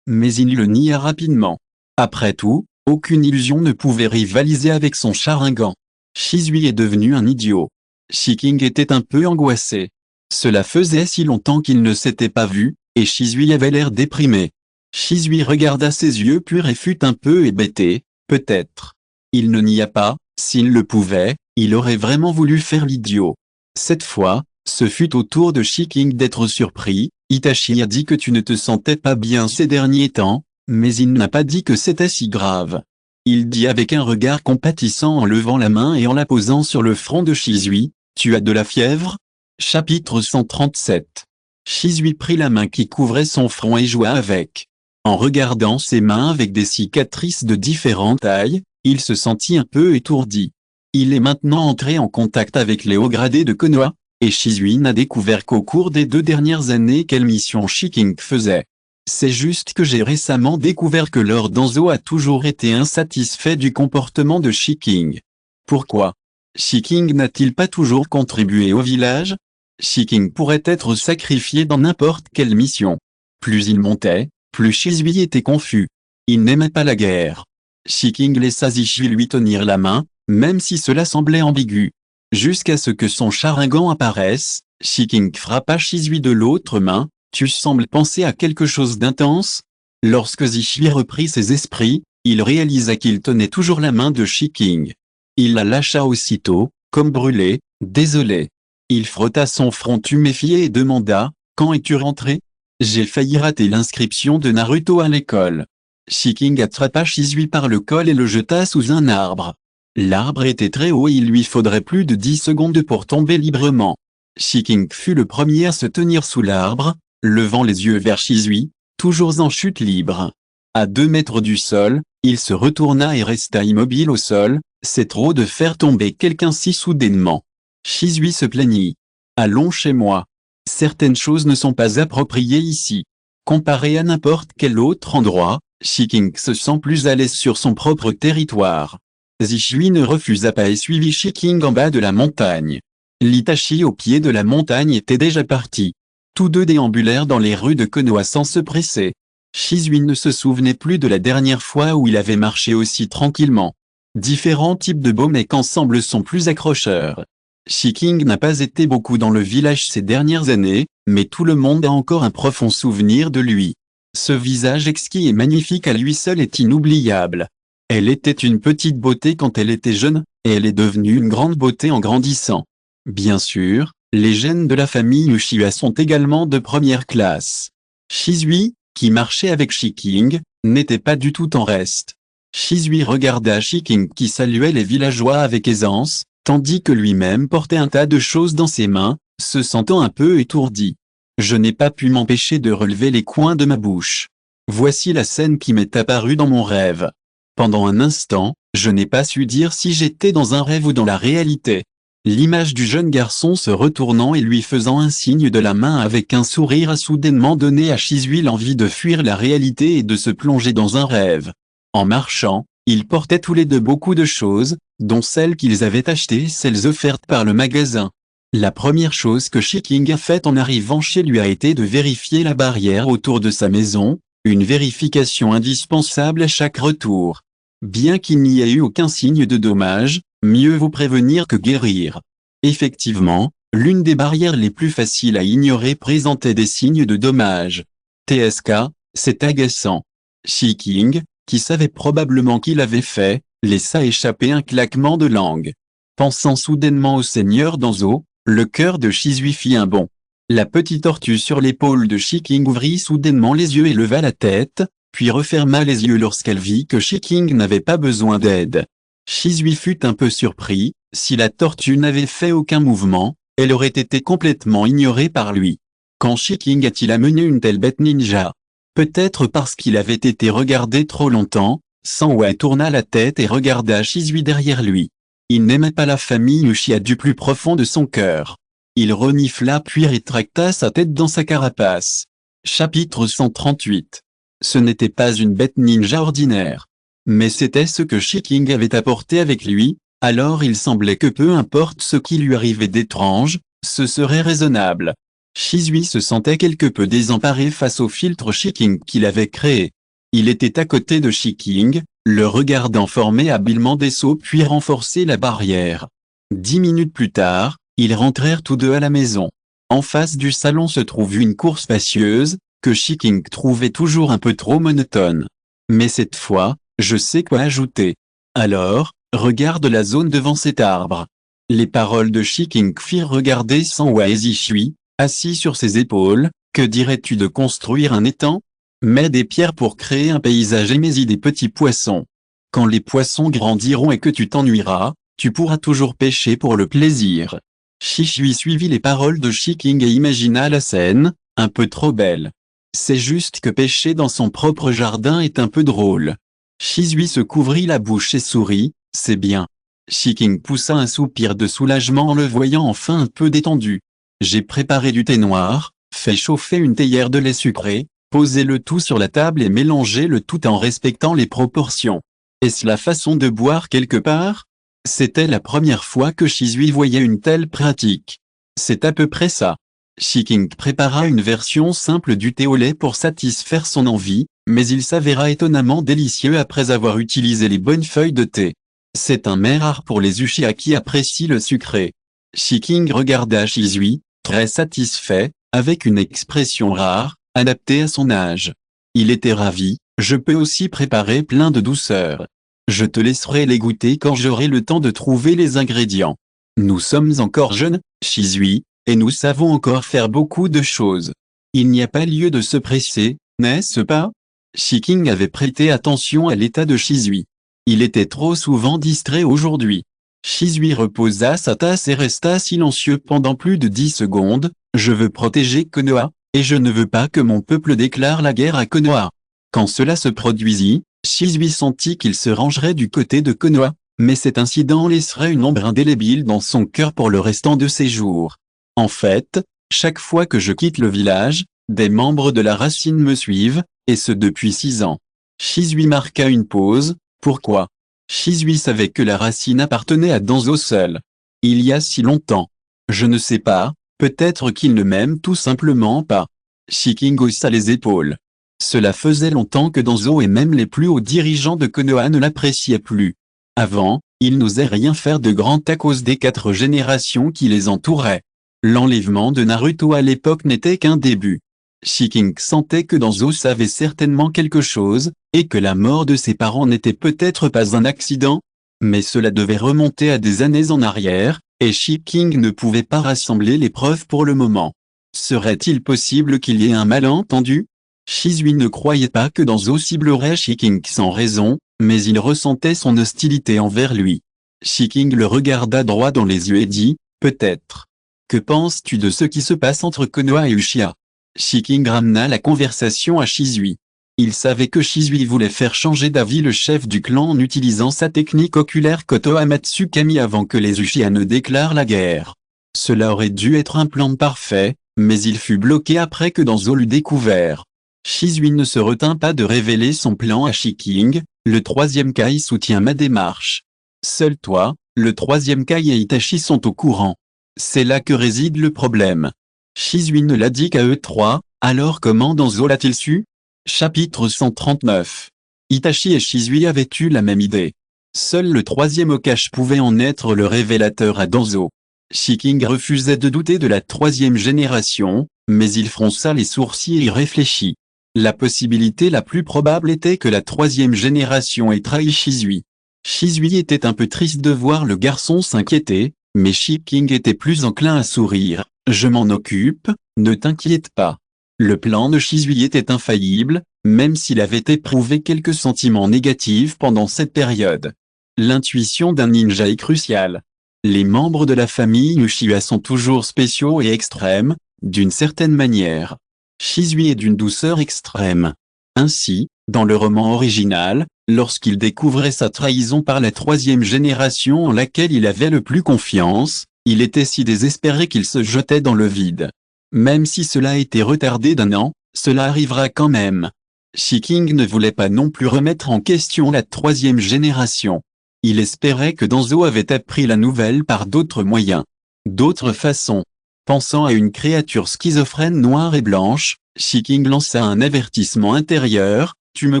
Mais il le nia rapidement. Après tout, aucune illusion ne pouvait rivaliser avec son Sharingan. Shizui est devenu un idiot. Shiking était un peu angoissé. Cela faisait si longtemps qu'il ne s'était pas vu, et Shizui avait l'air déprimé. Shizui regarda ses yeux purs et fut un peu hébété, peut-être. Il ne nia pas, s'il le pouvait, il aurait vraiment voulu faire l'idiot. Cette fois, ce fut au tour de Shiking d'être surpris. Itachi a dit que tu ne te sentais pas bien ces derniers temps, mais il n'a pas dit que c'était si grave. Il dit avec un regard compatissant en levant la main et en la posant sur le front de Shizui, « Tu as de la fièvre ?» Chapitre 137. Shizui prit la main qui couvrait son front et joua avec. En regardant ses mains avec des cicatrices de différentes tailles, il se sentit un peu étourdi. Il est maintenant entré en contact avec les hauts gradés de Konoha, et Shizui n'a découvert qu'au cours des 2 dernières années quelle mission Shiking faisait. C'est juste que j'ai récemment découvert que Lord Danzo a toujours été insatisfait du comportement de Shiking. Pourquoi Shiking n'a-t-il pas toujours contribué au village? Shiking pourrait être sacrifié dans n'importe quelle mission. Plus il montait, plus Shizui était confus. Il n'aimait pas la guerre. Shiking laissa Zishi lui tenir la main, même si cela semblait ambigu. Jusqu'à ce que son Sharingan apparaisse, Shiking frappa Shizui de l'autre main. « Tu sembles penser à quelque chose d'intense ?» Lorsque Zishi reprit ses esprits, Il réalisa qu'il tenait toujours la main de Shiking. Il la lâcha aussitôt, comme brûlé, désolé. Il frotta son front tuméfié et demanda, « Quand es-tu rentré ? J'ai failli rater l'inscription de Naruto à l'école. » Shiking attrapa Shisui par le col et le jeta sous un arbre. L'arbre était très haut et il lui faudrait plus de 10 secondes pour tomber librement. Shiking fut le premier à se tenir sous l'arbre, levant les yeux vers Shisui, toujours en chute libre. À 2 mètres du sol, il se retourna et resta immobile au sol, c'est trop de faire tomber quelqu'un si soudainement. Shisui se plaignit. Allons chez moi. Certaines choses ne sont pas appropriées ici. Comparé à n'importe quel autre endroit, Shiking se sent plus à l'aise sur son propre territoire. Zishui ne refusa pas et suivit Shiking en bas de la montagne. L'Itachi au pied de la montagne était déjà parti. Tous deux déambulèrent dans les rues de Konoha sans se presser. Shisui ne se souvenait plus de la dernière fois où il avait marché aussi tranquillement. Différents types de beaux mecs ensemble sont plus accrocheurs. Shiking n'a pas été beaucoup dans le village ces dernières années, mais tout le monde a encore un profond souvenir de lui. Ce visage exquis et magnifique à lui seul est inoubliable. Elle était une petite beauté quand elle était jeune, et elle est devenue une grande beauté en grandissant. Bien sûr, les gènes de la famille Uchiha sont également de première classe. Shisui, qui marchait avec Shiking, n'était pas du tout en reste. Shisui regarda Shiking qui saluait les villageois avec aisance, tandis que lui-même portait un tas de choses dans ses mains, se sentant un peu étourdi. Je n'ai pas pu m'empêcher de relever les coins de ma bouche. Voici la scène qui m'est apparue dans mon rêve. Pendant un instant, je n'ai pas su dire si j'étais dans un rêve ou dans la réalité. L'image du jeune garçon se retournant et lui faisant un signe de la main avec un sourire a soudainement donné à Shisui l'envie de fuir la réalité et de se plonger dans un rêve. En marchant, ils portaient tous les deux beaucoup de choses, dont celles qu'ils avaient achetées et celles offertes par le magasin. La première chose que Shiking a faite en arrivant chez lui a été de vérifier la barrière autour de sa maison, une vérification indispensable à chaque retour. Bien qu'il n'y ait eu aucun signe de dommage, mieux vaut prévenir que guérir. Effectivement, l'une des barrières les plus faciles à ignorer présentait des signes de dommage. TSK, c'est agaçant. Shiking, qui savait probablement qu'il avait fait, laissa échapper un claquement de langue. Pensant soudainement au seigneur Danzo, le cœur de Shisui fit un bond. La petite tortue sur l'épaule de Shiking ouvrit soudainement les yeux et leva la tête, puis referma les yeux lorsqu'elle vit que Shiking n'avait pas besoin d'aide. Shisui fut un peu surpris, si la tortue n'avait fait aucun mouvement, elle aurait été complètement ignorée par lui. Quand Shiking a-t-il amené une telle bête ninja? Peut-être parce qu'il avait été regardé trop longtemps, Sanwa tourna la tête et regarda Shisui derrière lui. Il n'aimait pas la famille Uchiha du plus profond de son cœur. Il renifla puis rétracta sa tête dans sa carapace. Chapitre 138. Ce n'était pas une bête ninja ordinaire. Mais c'était ce que Shiking avait apporté avec lui, alors il semblait que peu importe ce qui lui arrivait d'étrange, ce serait raisonnable. Shisui se sentait quelque peu désemparé face au filtre Shiking qu'il avait créé. Il était à côté de Shiking, le regardant former habilement des sauts puis renforcer la barrière. 10 minutes plus tard, ils rentrèrent tous deux à la maison. En face du salon se trouve une cour spacieuse, que Shiking trouvait toujours un peu trop monotone. Mais cette fois, je sais quoi ajouter. Alors, regarde la zone devant cet arbre. Les paroles de Shiking firent regarder Sanwa et Zishui, assis sur ses épaules. Que dirais-tu de construire un étang? Mets des pierres pour créer un paysage et mets-y des petits poissons. Quand les poissons grandiront et que tu t'ennuieras, tu pourras toujours pêcher pour le plaisir. Shisui suivit les paroles de Shiking et imagina la scène, un peu trop belle. C'est juste que pêcher dans son propre jardin est un peu drôle. Shisui se couvrit la bouche et sourit, c'est bien. Shiking poussa un soupir de soulagement en le voyant enfin un peu détendu. J'ai préparé du thé noir, fait chauffer une théière de lait sucré, posez le tout sur la table et mélangez le tout en respectant les proportions. Est-ce la façon de boire quelque part? C'était la première fois que Shisui voyait une telle pratique. C'est à peu près ça. Shiking prépara une version simple du thé au lait pour satisfaire son envie, mais il s'avéra étonnamment délicieux après avoir utilisé les bonnes feuilles de thé. C'est un mets rare pour les Uchiha qui apprécient le sucré. Shiking regarda Shisui, très satisfait, avec une expression rare, adaptée à son âge. Il était ravi, Je peux aussi préparer plein de douceurs. Je te laisserai les goûter quand j'aurai le temps de trouver les ingrédients. Nous sommes encore jeunes, Shisui, et nous savons encore faire beaucoup de choses. Il n'y a pas lieu de se presser, n'est-ce pas? Shiking avait prêté attention à l'état de Shisui. Il était trop souvent distrait aujourd'hui. Shisui reposa sa tasse et resta silencieux pendant plus de 10 secondes. Je veux protéger Konoha, et je ne veux pas que mon peuple déclare la guerre à Konoha. Quand cela se produisit, Shisui sentit qu'il se rangerait du côté de Konoha, mais cet incident laisserait une ombre indélébile dans son cœur pour le restant de ses jours. En fait, chaque fois que je quitte le village, des membres de la racine me suivent, et ce depuis 6 ans. Shisui marqua une pause. Pourquoi? Shisui savait que la racine appartenait à Danzo seul. Il y a si longtemps. Je ne sais pas, peut-être qu'il ne m'aime tout simplement pas. Shiking haussa les épaules. Cela faisait longtemps que Danzo et même les plus hauts dirigeants de Konoha ne l'appréciaient plus. Avant, ils n'osaient rien faire de grand à cause des 4 générations qui les entouraient. L'enlèvement de Naruto à l'époque n'était qu'un début. Shiking sentait que Danzo savait certainement quelque chose, et que la mort de ses parents n'était peut-être pas un accident, mais cela devait remonter à des années en arrière, et Shiking ne pouvait pas rassembler les preuves pour le moment. Serait-il possible qu'il y ait un malentendu? Shisui ne croyait pas que Danzo ciblerait Shiking sans raison, mais il ressentait son hostilité envers lui. Shiking le regarda droit dans les yeux et dit, peut-être. Que penses-tu de ce qui se passe entre Konoha et Uchiha? Shiking ramena la conversation à Shisui. Il savait que Shisui voulait faire changer d'avis le chef du clan en utilisant sa technique oculaire Kotoha Matsukami avant que les Uchiha ne déclarent la guerre. Cela aurait dû être un plan parfait, mais il fut bloqué après que Danzo l'eut découvert. Shisui ne se retint pas de révéler son plan à Shiking. Le 3e Kai soutient ma démarche. Seul toi, le 3e Kai et Itachi sont au courant. C'est là que réside le problème. Shisui ne l'a dit qu'à eux 3, alors comment Danzo l'a-t-il su? Chapitre 139. Itachi et Shisui avaient eu la même idée. Seul le 3e Hokage pouvait en être le révélateur à Danzo. Shiking refusait de douter de la 3e génération, mais il fronça les sourcils et y réfléchit. La possibilité la plus probable était que la 3e génération ait trahi Shisui. Shisui était un peu triste de voir le garçon s'inquiéter, mais Shiking était plus enclin à sourire. Je m'en occupe, ne t'inquiète pas. Le plan de Shisui était infaillible, même s'il avait éprouvé quelques sentiments négatifs pendant cette période. L'intuition d'un ninja est cruciale. Les membres de la famille Uchiha sont toujours spéciaux et extrêmes, d'une certaine manière. Shisui est d'une douceur extrême. Ainsi, dans le roman original, lorsqu'il découvrait sa trahison par la 3e génération en laquelle il avait le plus confiance, il était si désespéré qu'il se jetait dans le vide. Même si cela a été retardé d'1 an, cela arrivera quand même. Shiking ne voulait pas non plus remettre en question la 3e génération. Il espérait que Danzo avait appris la nouvelle par d'autres moyens. D'autres façons. Pensant à une créature schizophrène noire et blanche, Shiking lança un avertissement intérieur, « Tu me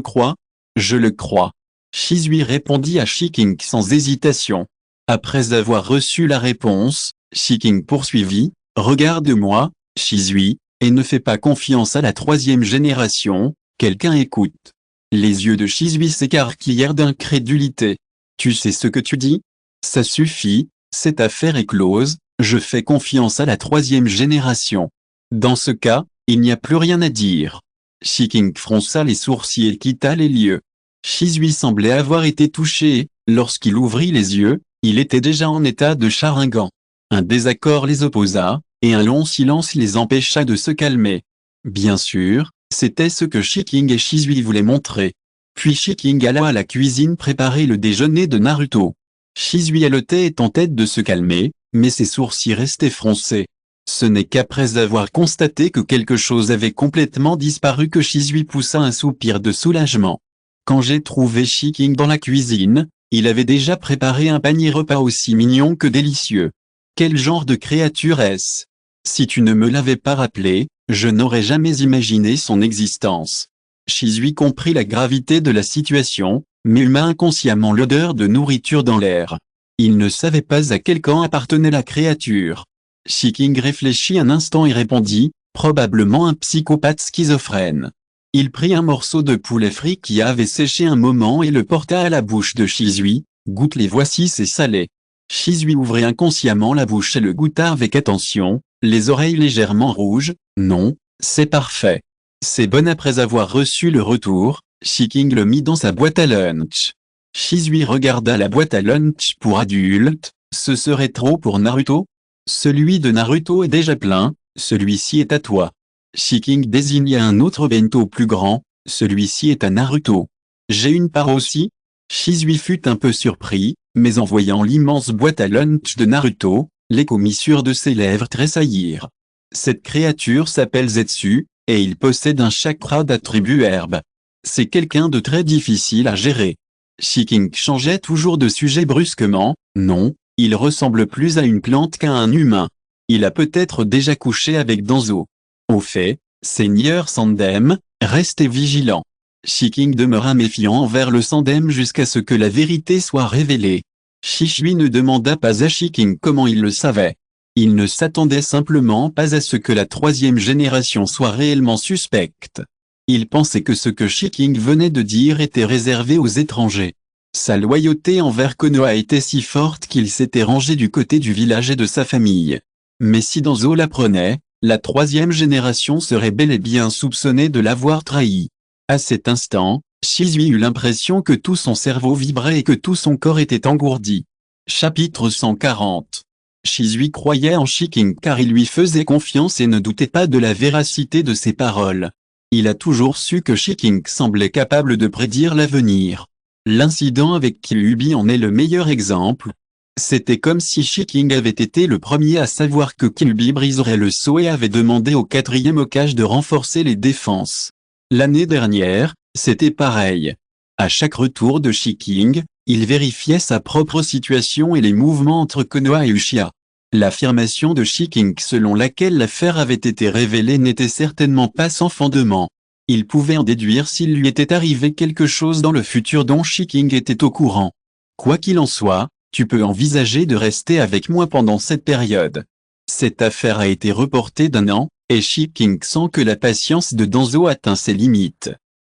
crois ?» »« Je le crois. » Shisui répondit à Shiking sans hésitation. Après avoir reçu la réponse, Shiking poursuivit, « Regarde-moi, Shisui, et ne fais pas confiance à la 3e génération, quelqu'un écoute. » Les yeux de Shisui s'écarquillèrent d'incrédulité. « Tu sais ce que tu dis? Ça suffit, cette affaire est close, je fais confiance à la 3e génération. Dans ce cas, il n'y a plus rien à dire. » Shiking fronça les sourcils et quitta les lieux. Shisui semblait avoir été touché, lorsqu'il ouvrit les yeux, il était déjà en état de Sharingan. Un désaccord les opposa, et un long silence les empêcha de se calmer. Bien sûr, c'était ce que Shiking et Shisui voulaient montrer. Puis Shiking alla à la cuisine préparer le déjeuner de Naruto. Shisui haletait et tentait de se calmer, mais ses sourcils restaient froncés. Ce n'est qu'après avoir constaté que quelque chose avait complètement disparu que Shisui poussa un soupir de soulagement. Quand j'ai trouvé Shiking dans la cuisine, il avait déjà préparé un panier repas aussi mignon que délicieux. Quel genre de créature est-ce? Si tu ne me l'avais pas rappelé, je n'aurais jamais imaginé son existence. Shisui comprit la gravité de la situation, mais huma inconsciemment l'odeur de nourriture dans l'air. Il ne savait pas à quel camp appartenait la créature. Shiking réfléchit un instant et répondit, « Probablement un psychopathe schizophrène. » Il prit un morceau de poulet frit qui avait séché un moment et le porta à la bouche de Shisui. Goûte-les, voici, c'est salé. Shisui ouvrit inconsciemment la bouche et le goûta avec attention, les oreilles légèrement rouges. Non, c'est parfait. C'est bon. Après avoir reçu le retour, Shiking le mit dans sa boîte à lunch. Shisui regarda la boîte à lunch pour adultes. Ce serait trop pour Naruto? Celui de Naruto est déjà plein, celui-ci est à toi. Shiking désigna un autre bento plus grand, celui-ci est à Naruto. J'ai une part aussi? Shisui fut un peu surpris, mais en voyant l'immense boîte à lunch de Naruto, les commissures de ses lèvres tressaillirent. Cette créature s'appelle Zetsu, et il possède un chakra d'attribut herbe. C'est quelqu'un de très difficile à gérer. Shiking changeait toujours de sujet brusquement. Non, il ressemble plus à une plante qu'à un humain. Il a peut-être déjà couché avec Danzo. Au fait, Seigneur Sandem, restez vigilant. Shiking demeura méfiant envers le Sandem jusqu'à ce que la vérité soit révélée. Shisui ne demanda pas à Shiking comment il le savait. Il ne s'attendait simplement pas à ce que la troisième génération soit réellement suspecte. Il pensait que ce que Shiking venait de dire était réservé aux étrangers. Sa loyauté envers Konoha était si forte qu'il s'était rangé du côté du village et de sa famille. Mais si Danzo l'apprenait, la troisième génération serait bel et bien soupçonnée de l'avoir trahi. À cet instant, Shisui eut l'impression que tout son cerveau vibrait et que tout son corps était engourdi. Chapitre 140. Shisui croyait en Shiking car il lui faisait confiance et ne doutait pas de la véracité de ses paroles. Il a toujours su que Shiking semblait capable de prédire l'avenir. L'incident avec Kyuubi en est le meilleur exemple. C'était comme si Shiking avait été le premier à savoir que Kyuubi briserait le sceau et avait demandé au 4e Hokage de renforcer les défenses. L'année dernière, c'était pareil. À chaque retour de Shiking, il vérifiait sa propre situation et les mouvements entre Konoha et Uchiha. L'affirmation de Shiking selon laquelle l'affaire avait été révélée n'était certainement pas sans fondement. Il pouvait en déduire s'il lui était arrivé quelque chose dans le futur dont Shiking était au courant. Quoi qu'il en soit, tu peux envisager de rester avec moi pendant cette période. Cette affaire a été reportée d'1 an, et Shiking sent que la patience de Danzo atteint ses limites.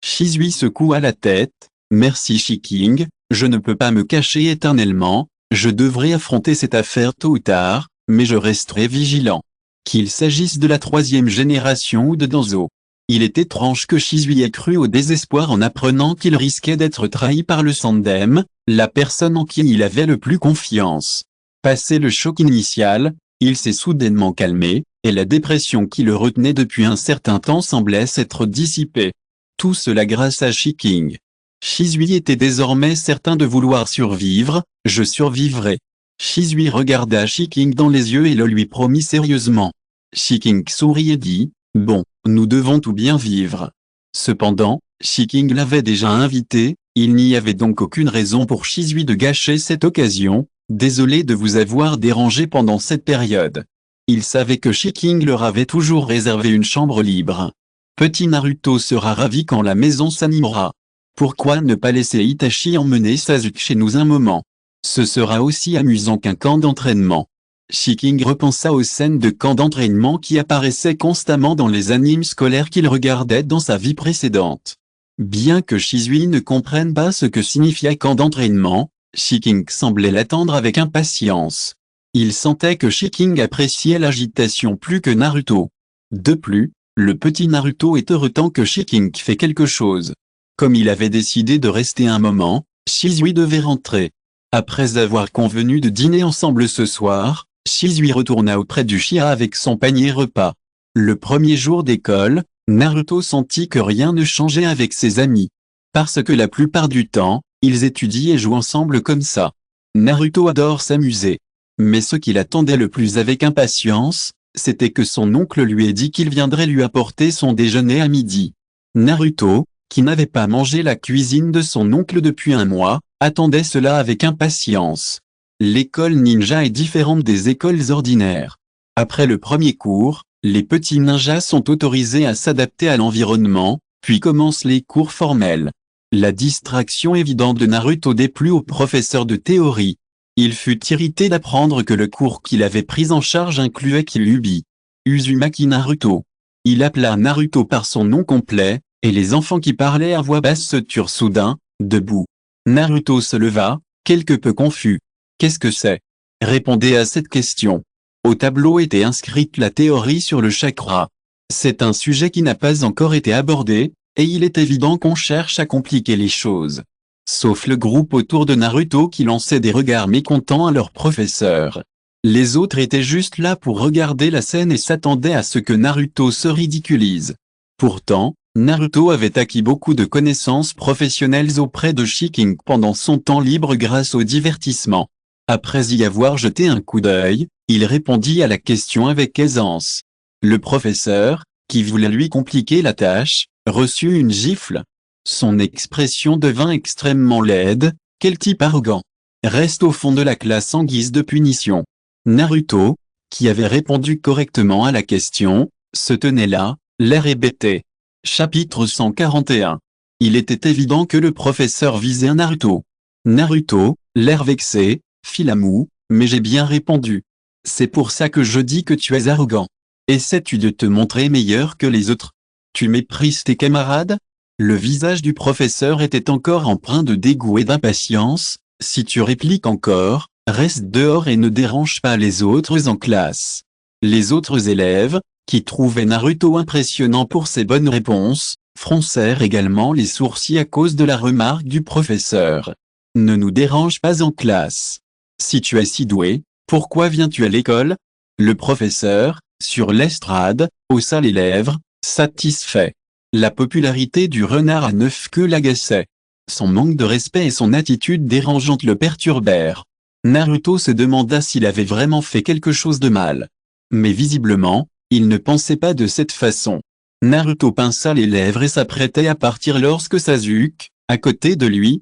Shisui secoua la tête. Merci Shiking, je ne peux pas me cacher éternellement, je devrais affronter cette affaire tôt ou tard, mais je resterai vigilant. Qu'il s'agisse de la troisième génération ou de Danzo. Il est étrange que Shisui ait cru au désespoir en apprenant qu'il risquait d'être trahi par le Sandem, la personne en qui il avait le plus confiance. Passé le choc initial, il s'est soudainement calmé, et la dépression qui le retenait depuis un certain temps semblait s'être dissipée. Tout cela grâce à Shiking. Shisui était désormais certain de vouloir survivre. Je survivrai. Shisui regarda Shiking dans les yeux et le lui promit sérieusement. Shiking sourit et dit, bon, nous devons tout bien vivre. Cependant, Shiking l'avait déjà invité, il n'y avait donc aucune raison pour Shisui de gâcher cette occasion. Désolé de vous avoir dérangé pendant cette période. Il savait que Shiking leur avait toujours réservé une chambre libre. Petit Naruto sera ravi quand la maison s'animera. Pourquoi ne pas laisser Itachi emmener Sasuke chez nous un moment? Ce sera aussi amusant qu'un camp d'entraînement. Shiking repensa aux scènes de camp d'entraînement qui apparaissaient constamment dans les animes scolaires qu'il regardait dans sa vie précédente. Bien que Shisui ne comprenne pas ce que signifiait camp d'entraînement, Shiking semblait l'attendre avec impatience. Il sentait que Shiking appréciait l'agitation plus que Naruto. De plus, le petit Naruto est heureux tant que Shiking fait quelque chose. Comme il avait décidé de rester un moment, Shisui devait rentrer. Après avoir convenu de dîner ensemble ce soir, Shisui retourna auprès du Uchiha avec son panier repas. Le premier jour d'école, Naruto sentit que rien ne changeait avec ses amis. Parce que la plupart du temps, ils étudient et jouent ensemble comme ça. Naruto adore s'amuser. Mais ce qu'il attendait le plus avec impatience, c'était que son oncle lui ait dit qu'il viendrait lui apporter son déjeuner à midi. Naruto, qui n'avait pas mangé la cuisine de son oncle depuis un mois, attendait cela avec impatience. L'école ninja est différente des écoles ordinaires. Après le premier cours, les petits ninjas sont autorisés à s'adapter à l'environnement, puis commencent les cours formels. La distraction évidente de Naruto déplut au professeur de théorie. Il fut irrité d'apprendre que le cours qu'il avait pris en charge incluait Kyuubi. Uzumaki Naruto. Il appela Naruto par son nom complet, et les enfants qui parlaient à voix basse se turent soudain, debout. Naruto se leva, quelque peu confus. Qu'est-ce que c'est? Répondez à cette question. Au tableau était inscrite la théorie sur le chakra. C'est un sujet qui n'a pas encore été abordé, et il est évident qu'on cherche à compliquer les choses. Sauf le groupe autour de Naruto qui lançait des regards mécontents à leur professeur. Les autres étaient juste là pour regarder la scène et s'attendaient à ce que Naruto se ridiculise. Pourtant, Naruto avait acquis beaucoup de connaissances professionnelles auprès de Shiking pendant son temps libre grâce au divertissement. Après y avoir jeté un coup d'œil, il répondit à la question avec aisance. Le professeur, qui voulait lui compliquer la tâche, reçut une gifle. Son expression devint extrêmement laide. Quel type arrogant. Reste au fond de la classe en guise de punition. Naruto, qui avait répondu correctement à la question, se tenait là, l'air hébété. Chapitre 141. Il était évident que le professeur visait Naruto. Naruto, l'air vexé, fit la moue, mais j'ai bien répondu. C'est pour ça que je dis que tu es arrogant. Essaies-tu de te montrer meilleur que les autres? Tu méprises tes camarades? Le visage du professeur était encore empreint de dégoût et d'impatience. Si tu répliques encore, reste dehors et ne dérange pas les autres en classe. Les autres élèves, qui trouvaient Naruto impressionnant pour ses bonnes réponses, froncèrent également les sourcils à cause de la remarque du professeur. Ne nous dérange pas en classe. Si tu es si doué, pourquoi viens-tu à l'école? Le professeur, sur l'estrade, haussa les lèvres, satisfait. La popularité du renard à 9 queues l'agaçait. Son manque de respect et son attitude dérangeante le perturbèrent. Naruto se demanda s'il avait vraiment fait quelque chose de mal. Mais visiblement, il ne pensait pas de cette façon. Naruto pinça les lèvres et s'apprêtait à partir lorsque Sasuke, à côté de lui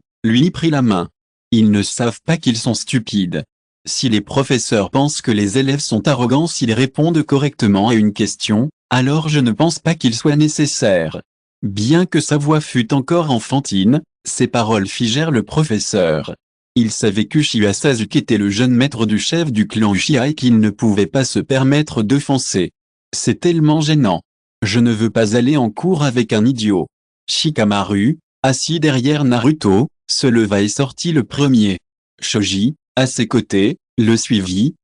prit la main. Ils ne savent pas qu'ils sont stupides. Si les professeurs pensent que les élèves sont arrogants s'ils répondent correctement à une question, alors je ne pense pas qu'il soit nécessaire. Bien que sa voix fût encore enfantine, ses paroles figèrent le professeur. Il savait qu'Uchiha Sasuke était le jeune maître du chef du clan Uchiha et qu'il ne pouvait pas se permettre d'offenser. C'est tellement gênant. Je ne veux pas aller en cours avec un idiot. Shikamaru, assis derrière Naruto, se leva et sortit le premier. Choji, à ses côtés, le suivi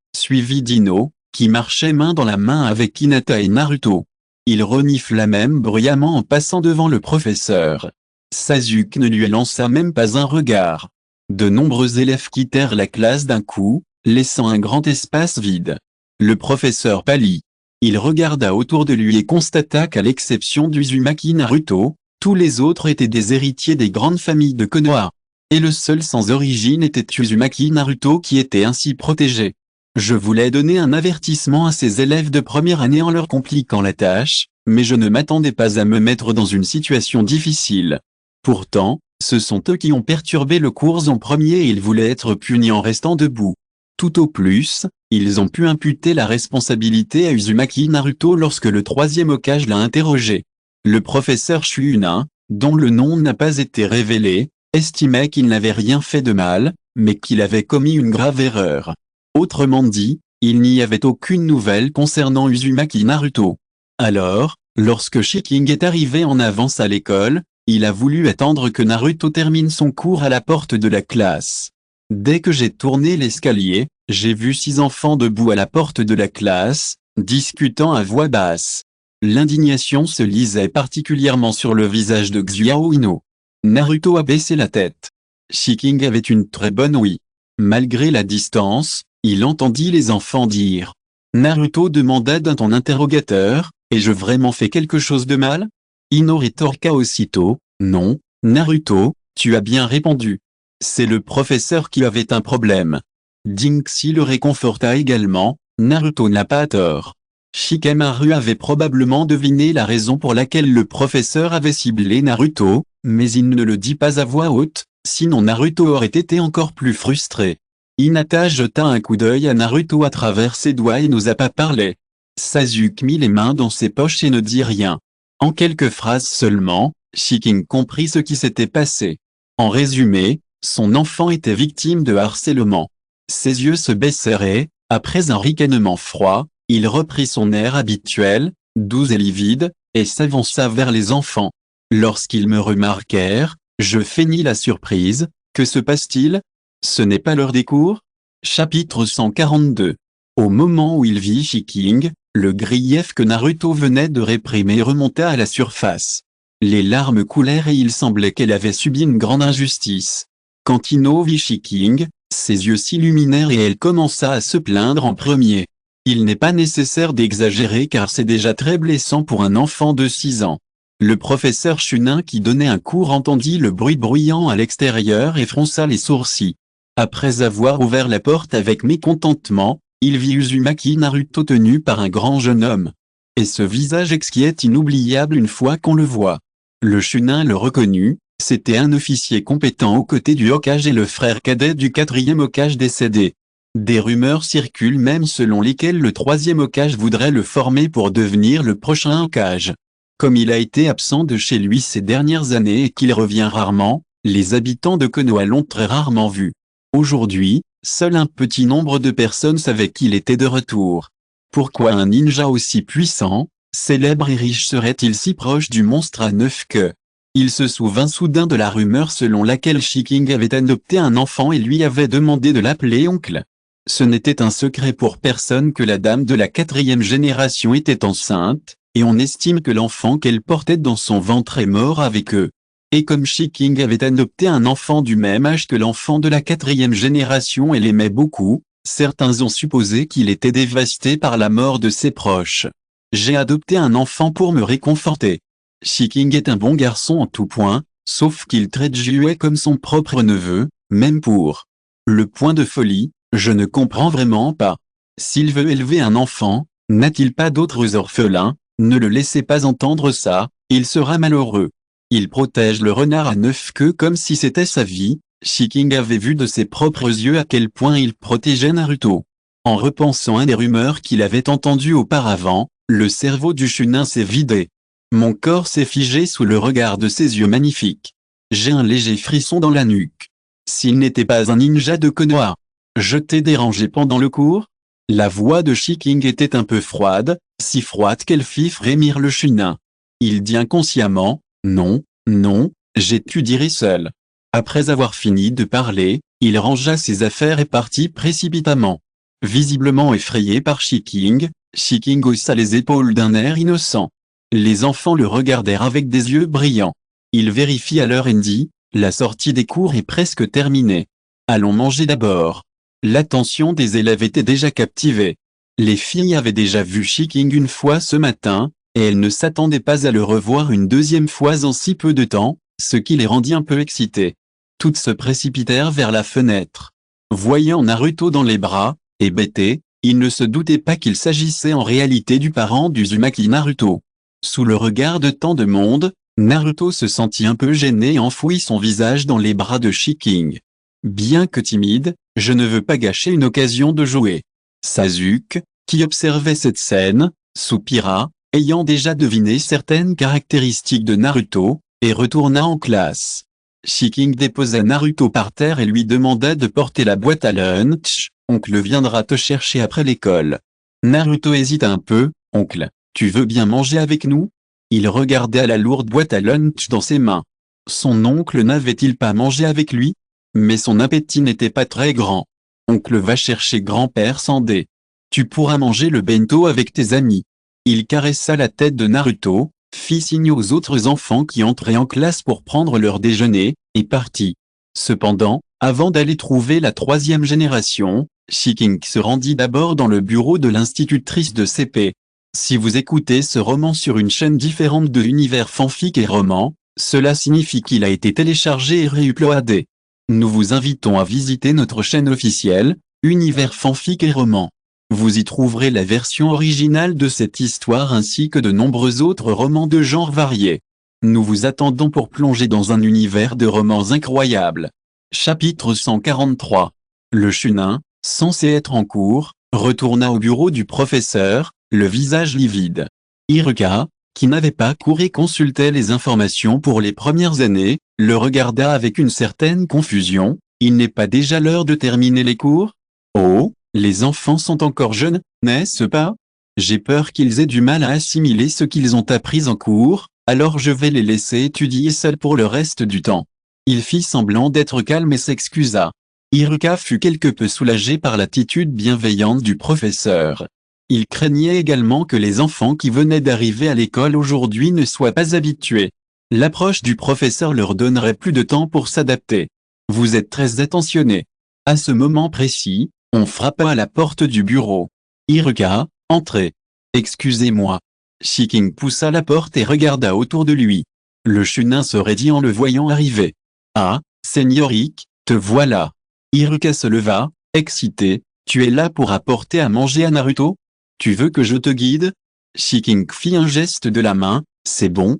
d'Ino, qui marchait main dans la main avec Hinata et Naruto. Il renifla même bruyamment en passant devant le professeur. Sasuke ne lui lança même pas un regard. De nombreux élèves quittèrent la classe d'un coup, laissant un grand espace vide. Le professeur pâlit. Il regarda autour de lui et constata qu'à l'exception d'Uzumaki Naruto, tous les autres étaient des héritiers des grandes familles de Konoha. Et le seul sans origine était Uzumaki Naruto qui était ainsi protégé. Je voulais donner un avertissement à ces élèves de première année en leur compliquant la tâche, mais je ne m'attendais pas à me mettre dans une situation difficile. Pourtant, ce sont eux qui ont perturbé le cours en premier et ils voulaient être punis en restant debout. Tout au plus, ils ont pu imputer la responsabilité à Uzumaki Naruto lorsque le troisième Hokage l'a interrogé. Le professeur Shuunin, dont le nom n'a pas été révélé, estimait qu'il n'avait rien fait de mal, mais qu'il avait commis une grave erreur. Autrement dit, il n'y avait aucune nouvelle concernant Uzumaki Naruto. Alors, lorsque Shiking est arrivé en avance à l'école, il a voulu attendre que Naruto termine son cours à la porte de la classe. Dès que j'ai tourné l'escalier, j'ai vu 6 enfants debout à la porte de la classe, discutant à voix basse. L'indignation se lisait particulièrement sur le visage de Xiao Ino. Naruto a baissé la tête. Shiking avait une très bonne ouïe. Malgré la distance, il entendit les enfants dire. Naruto demanda d'un ton interrogateur, « Ai-je vraiment fait quelque chose de mal ?» Ino rétorqua aussitôt, « Non, Naruto, tu as bien répondu. C'est le professeur qui avait un problème. » Jinxie le réconforta également, « Naruto n'a pas tort. » Shikamaru avait probablement deviné la raison pour laquelle le professeur avait ciblé Naruto, mais il ne le dit pas à voix haute, sinon Naruto aurait été encore plus frustré. Hinata jeta un coup d'œil à Naruto à travers ses doigts et n'osa pas parler. Sasuke mit les mains dans ses poches et ne dit rien. En quelques phrases seulement, Shiking comprit ce qui s'était passé. En résumé, son enfant était victime de harcèlement. Ses yeux se baissèrent et, après un ricanement froid, il reprit son air habituel, doux et livide, et s'avança vers les enfants. Lorsqu'ils me remarquèrent, je feignis la surprise. Que se passe-t-il? Ce n'est pas l'heure des cours? Chapitre 142. Au moment où il vit Shiking, le grief que Naruto venait de réprimer remonta à la surface. Les larmes coulèrent et il semblait qu'elle avait subi une grande injustice. Quand Ino vit Shiking, ses yeux s'illuminèrent et elle commença à se plaindre en premier. Il n'est pas nécessaire d'exagérer car c'est déjà très blessant pour un enfant de 6 ans. Le professeur Chunin qui donnait un cours entendit le bruit bruyant à l'extérieur et fronça les sourcils. Après avoir ouvert la porte avec mécontentement, il vit Uzumaki Naruto tenu par un grand jeune homme. Et ce visage exquis est inoubliable une fois qu'on le voit. Le Chunin le reconnut, c'était un officier compétent aux côtés du Hokage et le frère cadet du 4e Hokage décédé. Des rumeurs circulent même selon lesquelles le 3e Hokage voudrait le former pour devenir le prochain Hokage. Comme il a été absent de chez lui ces dernières années et qu'il revient rarement, les habitants de Konoha l'ont très rarement vu. Aujourd'hui, seul un petit nombre de personnes savaient qu'il était de retour. Pourquoi un ninja aussi puissant, célèbre et riche serait-il si proche du monstre à 9 queues? Il se souvint soudain de la rumeur selon laquelle Shiking avait adopté un enfant et lui avait demandé de l'appeler oncle. Ce n'était un secret pour personne que la dame de la 4e génération était enceinte, et on estime que l'enfant qu'elle portait dans son ventre est mort avec eux. Et comme Shiking avait adopté un enfant du même âge que l'enfant de la 4e génération et l'aimait beaucoup, certains ont supposé qu'il était dévasté par la mort de ses proches. J'ai adopté un enfant pour me réconforter. Shiking est un bon garçon en tout point, sauf qu'il traite Jue comme son propre neveu, même pour le point de folie, je ne comprends vraiment pas. S'il veut élever un enfant, n'a-t-il pas d'autres orphelins? Ne le laissez pas entendre ça, il sera malheureux. Il protège le renard à 9 queues comme si c'était sa vie. Shiking avait vu de ses propres yeux à quel point il protégeait Naruto. En repensant à des rumeurs qu'il avait entendues auparavant, le cerveau du Chunin s'est vidé. Mon corps s'est figé sous le regard de ses yeux magnifiques. J'ai un léger frisson dans la nuque. S'il n'était pas un ninja de Konoha, je t'ai dérangé pendant le cours? La voix de Shiking était un peu froide, si froide qu'elle fit frémir le Chunin. Il dit inconsciemment, non, non, j'étudierai seul. Après avoir fini de parler, il rangea ses affaires et partit précipitamment. Visiblement effrayé par Shiking, Shiking haussa les épaules d'un air innocent. Les enfants le regardèrent avec des yeux brillants. Il vérifia l'heure et dit, la sortie des cours est presque terminée. Allons manger d'abord. L'attention des élèves était déjà captivée. Les filles avaient déjà vu Shiking une fois ce matin, et elles ne s'attendaient pas à le revoir une deuxième fois en si peu de temps, ce qui les rendit un peu excités. Toutes se précipitèrent vers la fenêtre. Voyant Naruto dans les bras, hébété, ils ne se doutaient pas qu'il s'agissait en réalité du parent d'Uzumaki Naruto. Sous le regard de tant de monde, Naruto se sentit un peu gêné et enfouit son visage dans les bras de Shiking. Bien que timide, je ne veux pas gâcher une occasion de jouer. Sasuke, qui observait cette scène, soupira, ayant déjà deviné certaines caractéristiques de Naruto, et retourna en classe. Shiking déposa Naruto par terre et lui demanda de porter la boîte à lunch. Oncle viendra te chercher après l'école. Naruto hésita un peu, oncle, tu veux bien manger avec nous? Il regardait la lourde boîte à lunch dans ses mains. Son oncle n'avait-il pas mangé avec lui? Mais son appétit n'était pas très grand. Oncle va chercher grand-père Sandé. Tu pourras manger le bento avec tes amis. Il caressa la tête de Naruto, fit signe aux autres enfants qui entraient en classe pour prendre leur déjeuner, et partit. Cependant, avant d'aller trouver la 3e génération, Shiking se rendit d'abord dans le bureau de l'institutrice de CP. Si vous écoutez ce roman sur une chaîne différente de Univers Fanfic et Roman, cela signifie qu'il a été téléchargé et réuploadé. Nous vous invitons à visiter notre chaîne officielle, Univers Fanfic et Roman. Vous y trouverez la version originale de cette histoire ainsi que de nombreux autres romans de genres variés. Nous vous attendons pour plonger dans un univers de romans incroyables. Chapitre 143. Le Chunin, censé être en cours, retourna au bureau du professeur, le visage livide. Iruka, qui n'avait pas cours et consultait les informations pour les premières années, le regarda avec une certaine confusion. Il n'est pas déjà l'heure de terminer les cours? Oh, les enfants sont encore jeunes, n'est-ce pas? J'ai peur qu'ils aient du mal à assimiler ce qu'ils ont appris en cours, Alors je vais les laisser étudier seuls pour le reste du temps. Il fit semblant d'être calme et s'excusa. Iruka fut quelque peu soulagé par l'attitude bienveillante du professeur. Il craignait également que les enfants qui venaient d'arriver à l'école aujourd'hui ne soient pas habitués. L'approche du professeur leur donnerait plus de temps pour s'adapter. Vous êtes très attentionné. À ce moment précis, on frappa à la porte du bureau. Iruka, entrez. Excusez-moi. Shiking poussa la porte et regarda autour de lui. Le chunin se raidit en le voyant arriver. Ah, Seigneur Ikki, te voilà. Iruka se leva, excité. Tu es là pour apporter à manger à Naruto? Tu veux que je te guide? Shiking fit un geste de la main. C'est bon,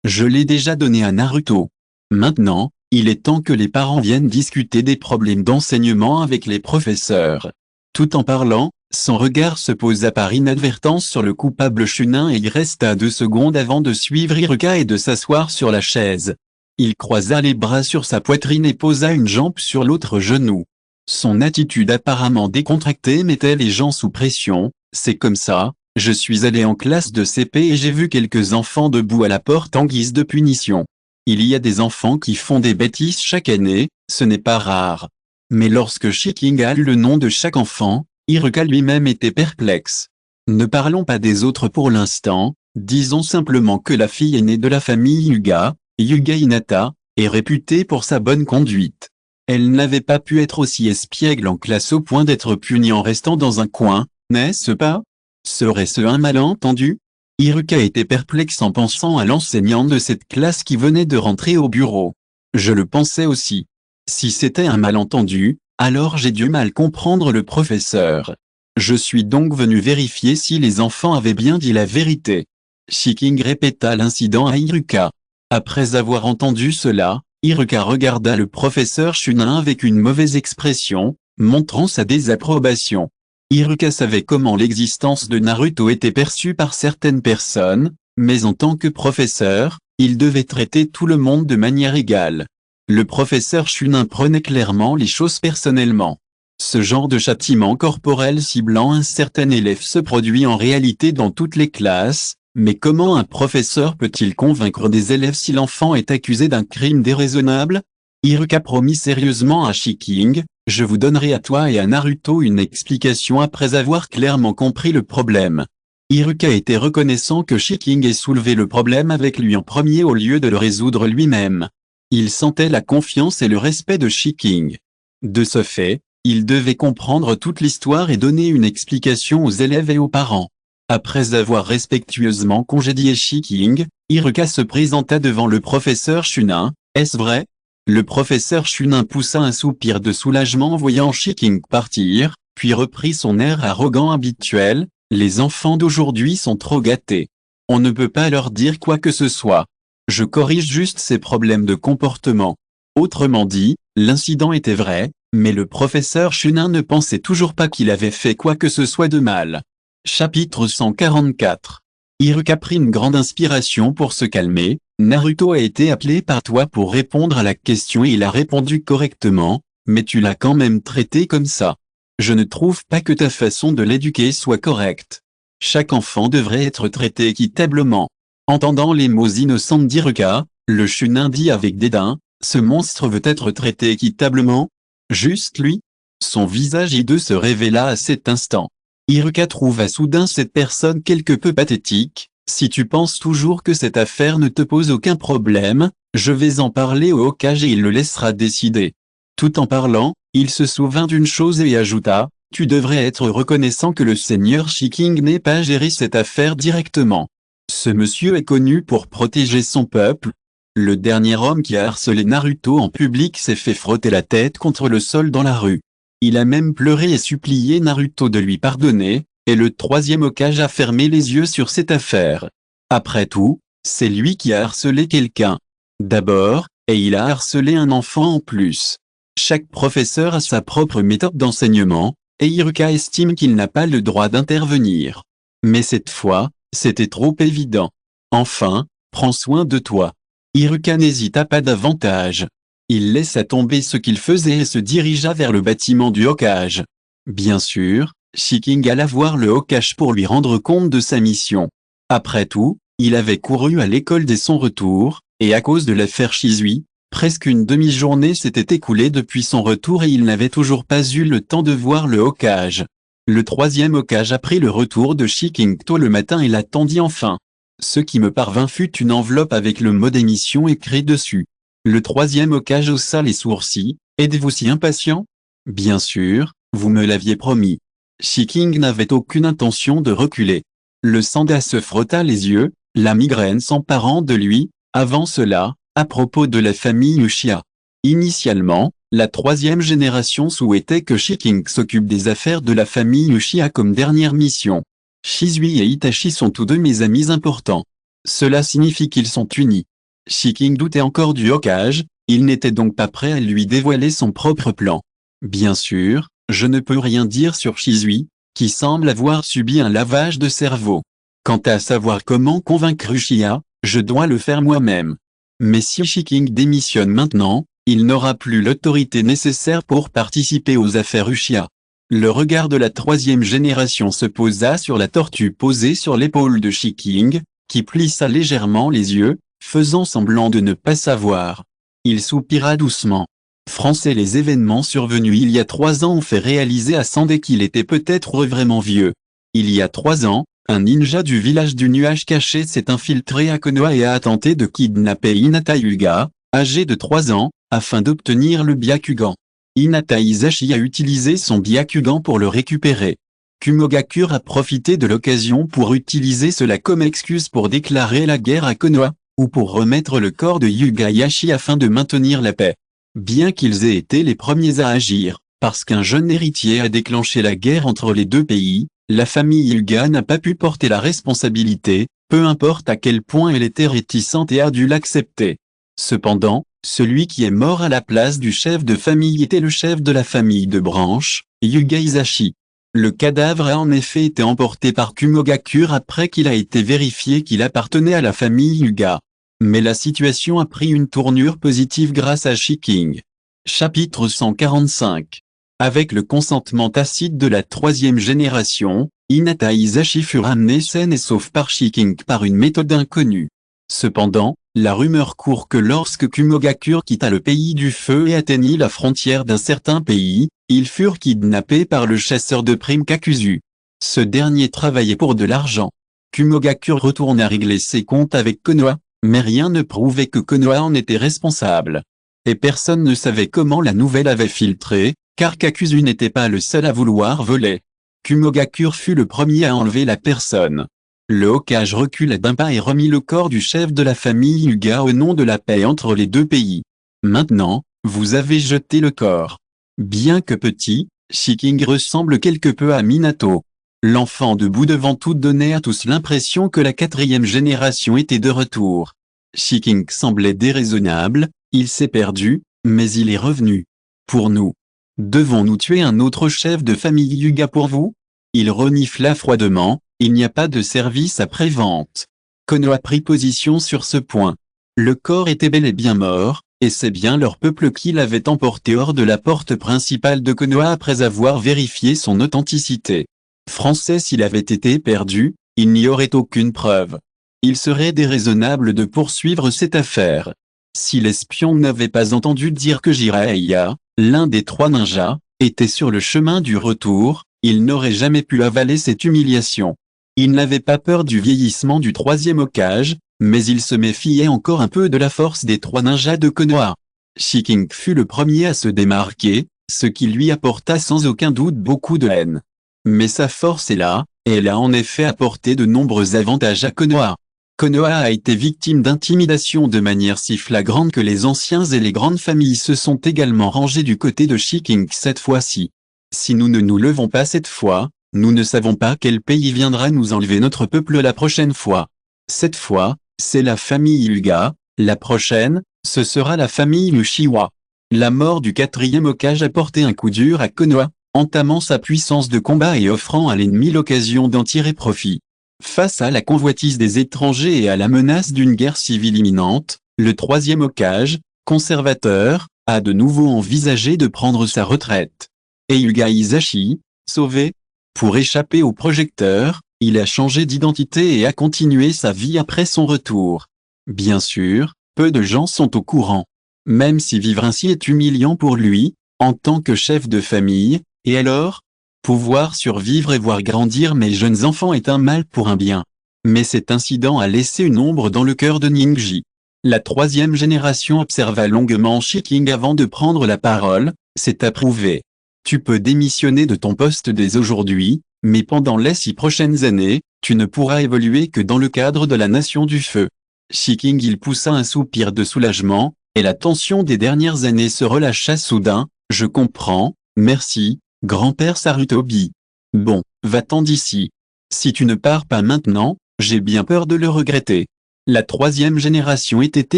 je l'ai déjà donné à Naruto. Maintenant, il est temps que les parents viennent discuter des problèmes d'enseignement avec les professeurs. Tout en parlant, son regard se posa par inadvertance sur le coupable chunin et y resta 2 secondes avant de suivre Iruka et de s'asseoir sur la chaise. Il croisa les bras sur sa poitrine et posa une jambe sur l'autre genou. Son attitude apparemment décontractée mettait les gens sous pression. C'est comme ça, je suis allé en classe de CP et j'ai vu quelques enfants debout à la porte en guise de punition. Il y a des enfants qui font des bêtises chaque année, ce n'est pas rare. Mais lorsque Shiking a lu le nom de chaque enfant, Iruka lui-même était perplexe. Ne parlons pas des autres pour l'instant, disons simplement que la fille aînée de la famille Hyuga, Hyuga Hinata, est réputée pour sa bonne conduite. Elle n'avait pas pu être aussi espiègle en classe au point d'être punie en restant dans un coin, n'est-ce pas? Serait-ce un malentendu? Iruka était perplexe en pensant à l'enseignante de cette classe qui venait de rentrer au bureau. Je le pensais aussi. Si c'était un malentendu, alors j'ai dû mal comprendre le professeur. Je suis donc venu vérifier si les enfants avaient bien dit la vérité. Shiking répéta l'incident à Iruka. Après avoir entendu cela, Iruka regarda le professeur Chunin avec une mauvaise expression, montrant sa désapprobation. Iruka savait comment l'existence de Naruto était perçue par certaines personnes, mais en tant que professeur, il devait traiter tout le monde de manière égale. Le professeur Chunin prenait clairement les choses personnellement. Ce genre de châtiment corporel ciblant un certain élève se produit en réalité dans toutes les classes, mais comment un professeur peut-il convaincre des élèves si l'enfant est accusé d'un crime déraisonnable? Iruka promit sérieusement à Shiking, je vous donnerai à toi et à Naruto une explication après avoir clairement compris le problème. Iruka était reconnaissant que Shiking ait soulevé le problème avec lui en premier au lieu de le résoudre lui-même. Il sentait la confiance et le respect de Shiking. De ce fait, il devait comprendre toute l'histoire et donner une explication aux élèves et aux parents. Après avoir respectueusement congédié Shiking, Iruka se présenta devant le professeur Chunin. Est-ce vrai? Le professeur Chunin poussa un soupir de soulagement en voyant Shiking partir, puis reprit son air arrogant habituel. Les enfants d'aujourd'hui sont trop gâtés. On ne peut pas leur dire quoi que ce soit. Je corrige juste ces problèmes de comportement. Autrement dit, l'incident était vrai, mais le professeur Chunin ne pensait toujours pas qu'il avait fait quoi que ce soit de mal. Chapitre 144. Iruka prit une grande inspiration pour se calmer. Naruto a été appelé par toi pour répondre à la question et il a répondu correctement, mais tu l'as quand même traité comme ça. Je ne trouve pas que ta façon de l'éduquer soit correcte. Chaque enfant devrait être traité équitablement. Entendant les mots innocents d'Iruka, le Chunin dit avec dédain, ce monstre veut être traité équitablement? Juste lui? Son visage hideux se révéla à cet instant. Iruka trouva soudain cette personne quelque peu pathétique. Si tu penses toujours que cette affaire ne te pose aucun problème, je vais en parler au Hokage et il le laissera décider. Tout en parlant, il se souvint d'une chose et ajouta, tu devrais être reconnaissant que le seigneur Shiking n'ait pas géré cette affaire directement. Ce monsieur est connu pour protéger son peuple. Le dernier homme qui a harcelé Naruto en public s'est fait frotter la tête contre le sol dans la rue. Il a même pleuré et supplié Naruto de lui pardonner, et le troisième Hokage a fermé les yeux sur cette affaire. Après tout, c'est lui qui a harcelé quelqu'un. D'abord, et il a harcelé un enfant en plus. Chaque professeur a sa propre méthode d'enseignement, et Iruka estime qu'il n'a pas le droit d'intervenir. Mais cette fois, c'était trop évident. Enfin, prends soin de toi. Iruka n'hésita pas davantage. Il laissa tomber ce qu'il faisait et se dirigea vers le bâtiment du Hokage. Bien sûr, Shiking alla voir le Hokage pour lui rendre compte de sa mission. Après tout, Il avait couru à l'école dès son retour, et à cause de l'affaire Shisui, presque une demi-journée s'était écoulée depuis son retour et il n'avait toujours pas eu le temps de voir le Hokage. Le troisième Hokage apprit le retour de Shiking tôt le matin et l'attendit enfin. Ce qui me parvint fut une enveloppe avec le mot d'émission écrit dessus. Le troisième Hokage haussa les sourcils. « Êtes-vous si impatient ? » ?»« Bien sûr, vous me l'aviez promis. » Shiking n'avait aucune intention de reculer. Le Sanda se frotta les yeux, la migraine s'emparant de lui. Avant cela, à propos de la famille Uchiha. Initialement, la troisième génération souhaitait que Shiking s'occupe des affaires de la famille Uchiha comme dernière mission. Shisui et Itachi sont tous deux mes amis importants. Cela signifie qu'ils sont unis. Shiking doutait encore du Hokage, il n'était donc pas prêt à lui dévoiler son propre plan. Bien sûr, je ne peux rien dire sur Shisui, qui semble avoir subi un lavage de cerveau. Quant à savoir comment convaincre Uchiha, je dois le faire moi-même. Mais si Shiking démissionne maintenant, il n'aura plus l'autorité nécessaire pour participer aux affaires Uchiha. Le regard de la troisième génération se posa sur la tortue posée sur l'épaule de Shiking, qui plissa légèrement les yeux, faisant semblant de ne pas savoir. Il soupira doucement. Français, les événements survenus il y a 3 ans ont fait réaliser à Sandé qu'il était peut-être vraiment vieux. Il y a 3 ans, un ninja du village du nuage caché s'est infiltré à Konoha et a tenté de kidnapper Hinata Hyuga, âgé de 3 ans, afin d'obtenir le Byakugan. Hinata Hisashi a utilisé son Byakugan pour le récupérer. Kumogakure a profité de l'occasion pour utiliser cela comme excuse pour déclarer la guerre à Konoha, ou pour remettre le corps de Hyuga Yashi afin de maintenir la paix. Bien qu'ils aient été les premiers à agir, parce qu'un jeune héritier a déclenché la guerre entre les deux pays, la famille Hyuga n'a pas pu porter la responsabilité, peu importe à quel point elle était réticente et a dû l'accepter. Cependant, celui qui est mort à la place du chef de famille était le chef de la famille de branche, Hyuga Hisashi. Le cadavre a en effet été emporté par Kumogakure après qu'il a été vérifié qu'il appartenait à la famille Hyuga. Mais la situation a pris une tournure positive grâce à Shiking. Chapitre 145. Avec le consentement tacite de la troisième génération, Hinata Hisashi fut ramené sain et sauf par Shiking par une méthode inconnue. Cependant, la rumeur court que lorsque Kumogakure quitta le pays du feu et atteignit la frontière d'un certain pays, ils furent kidnappés par le chasseur de primes Kakuzu. Ce dernier travaillait pour de l'argent. Kumogakure retourna régler ses comptes avec Konoha, mais rien ne prouvait que Konoha en était responsable. Et personne ne savait comment la nouvelle avait filtré, car Kakuzu n'était pas le seul à vouloir voler. Kumogakure fut le premier à enlever la personne. Le Hokage recula d'un pas et remit le corps du chef de la famille Hyuga au nom de la paix entre les deux pays. Maintenant, vous avez jeté le corps. Bien que petit, Shiking ressemble quelque peu à Minato. L'enfant debout devant tout donnait à tous l'impression que la quatrième génération était de retour. Shiking semblait déraisonnable, il s'est perdu, mais il est revenu. Pour nous. Devons-nous tuer un autre chef de famille Hyuga pour vous? Il renifla froidement. Il n'y a pas de service après-vente. Konoha prit position sur ce point. Le corps était bel et bien mort, et c'est bien leur peuple qui l'avait emporté hors de la porte principale de Konoha après avoir vérifié son authenticité. Français, s'il avait été perdu, il n'y aurait aucune preuve. Il serait déraisonnable de poursuivre cette affaire. Si l'espion n'avait pas entendu dire que Jiraiya, l'un des 3 ninjas, était sur le chemin du retour, il n'aurait jamais pu avaler cette humiliation. Il n'avait pas peur du vieillissement du troisième Hokage, mais il se méfiait encore un peu de la force des 3 ninjas de Konoha. Shiking fut le premier à se démarquer, ce qui lui apporta sans aucun doute beaucoup de haine. Mais sa force est là, et elle a en effet apporté de nombreux avantages à Konoha. Konoha a été victime d'intimidation de manière si flagrante que les anciens et les grandes familles se sont également rangés du côté de Shiking cette fois-ci. Si nous ne nous levons pas cette fois, nous ne savons pas quel pays viendra nous enlever notre peuple la prochaine fois. Cette fois, c'est la famille Hyuga, la prochaine, ce sera la famille Uchiwa. La mort du quatrième Hokage a porté un coup dur à Konoha, entamant sa puissance de combat et offrant à l'ennemi l'occasion d'en tirer profit. Face à la convoitise des étrangers et à la menace d'une guerre civile imminente, le troisième Hokage, conservateur, a de nouveau envisagé de prendre sa retraite. Et Hyuga Hisashi, sauvé, pour échapper aux projecteurs, Il a changé d'identité et a continué sa vie après son retour. Bien sûr, peu de gens sont au courant. Même si vivre ainsi est humiliant pour lui, en tant que chef de famille, et alors? Pouvoir survivre et voir grandir mes jeunes enfants est un mal pour un bien. Mais cet incident a laissé une ombre dans le cœur de Ningji. La troisième génération observa longuement Shiking avant de prendre la parole. C'est approuvé. Tu peux démissionner de ton poste dès aujourd'hui, mais pendant les 6 prochaines années, tu ne pourras évoluer que dans le cadre de la Nation du Feu. Shiking il poussa un soupir de soulagement, et la tension des dernières années se relâcha soudain. Je comprends, merci, grand-père Sarutobi. Bon, va-t'en d'ici. Si tu ne pars pas maintenant, j'ai bien peur de le regretter. La troisième génération était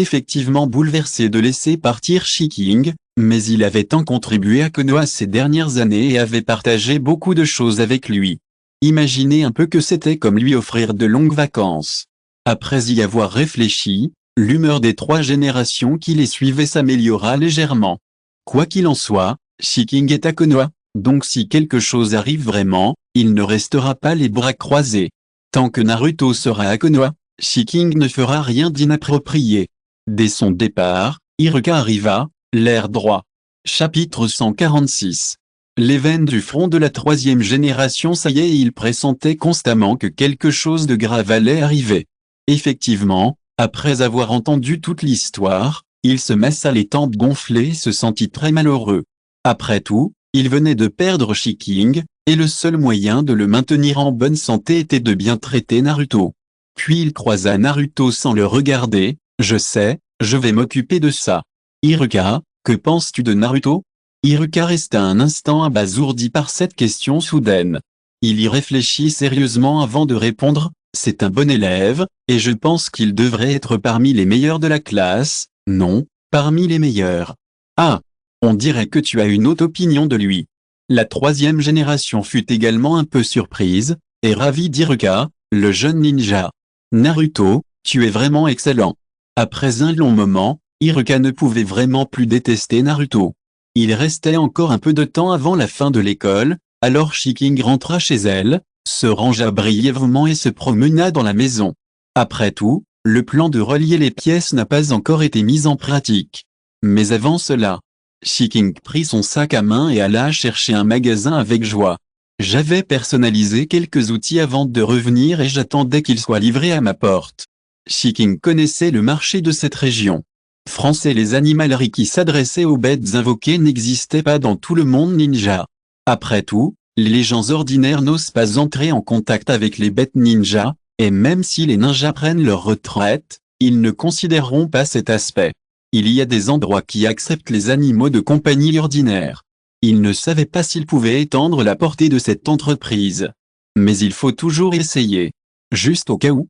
effectivement bouleversée de laisser partir Shiking, mais il avait tant contribué à Konoha ces dernières années et avait partagé beaucoup de choses avec lui. Imaginez un peu que c'était comme lui offrir de longues vacances. Après y avoir réfléchi, l'humeur des 3 générations qui les suivaient s'améliora légèrement. Quoi qu'il en soit, Shiking est à Konoha, donc si quelque chose arrive vraiment, il ne restera pas les bras croisés. Tant que Naruto sera à Konoha, Shiking ne fera rien d'inapproprié. Dès son départ, Iruka arriva, l'air droit. Chapitre 146. Les veines du front de la troisième génération saillaient et il pressentait constamment que quelque chose de grave allait arriver. Effectivement, après avoir entendu toute l'histoire, il se massa les tempes gonflées et se sentit très malheureux. Après tout, il venait de perdre Shiking, et le seul moyen de le maintenir en bonne santé était de bien traiter Naruto. Puis il croisa Naruto sans le regarder. Je sais, je vais m'occuper de ça. Iruka, que penses-tu de Naruto? Iruka resta un instant abasourdi par cette question soudaine. Il y réfléchit sérieusement avant de répondre. C'est un bon élève, et je pense qu'il devrait être parmi les meilleurs de la classe. Non, parmi les meilleurs. Ah, on dirait que tu as une haute opinion de lui. La troisième génération fut également un peu surprise, et ravie d'Iruka, le jeune ninja. Naruto, tu es vraiment excellent. Après un long moment, Iruka ne pouvait vraiment plus détester Naruto. Il restait encore un peu de temps avant la fin de l'école, alors Shiking rentra chez elle, se rangea brièvement et se promena dans la maison. Après tout, le plan de relier les pièces n'a pas encore été mis en pratique. Mais avant cela, Shiking prit son sac à main et alla chercher un magasin avec joie. J'avais personnalisé quelques outils avant de revenir et j'attendais qu'ils soient livrés à ma porte. Shiking connaissait le marché de cette région. Français, les animaleries qui s'adressaient aux bêtes invoquées n'existaient pas dans tout le monde ninja. Après tout, les gens ordinaires n'osent pas entrer en contact avec les bêtes ninja, et même si les ninjas prennent leur retraite, ils ne considéreront pas cet aspect. Il y a des endroits qui acceptent les animaux de compagnie ordinaires. Il ne savait pas s'il pouvait étendre la portée de cette entreprise. Mais il faut toujours essayer. Juste au cas où,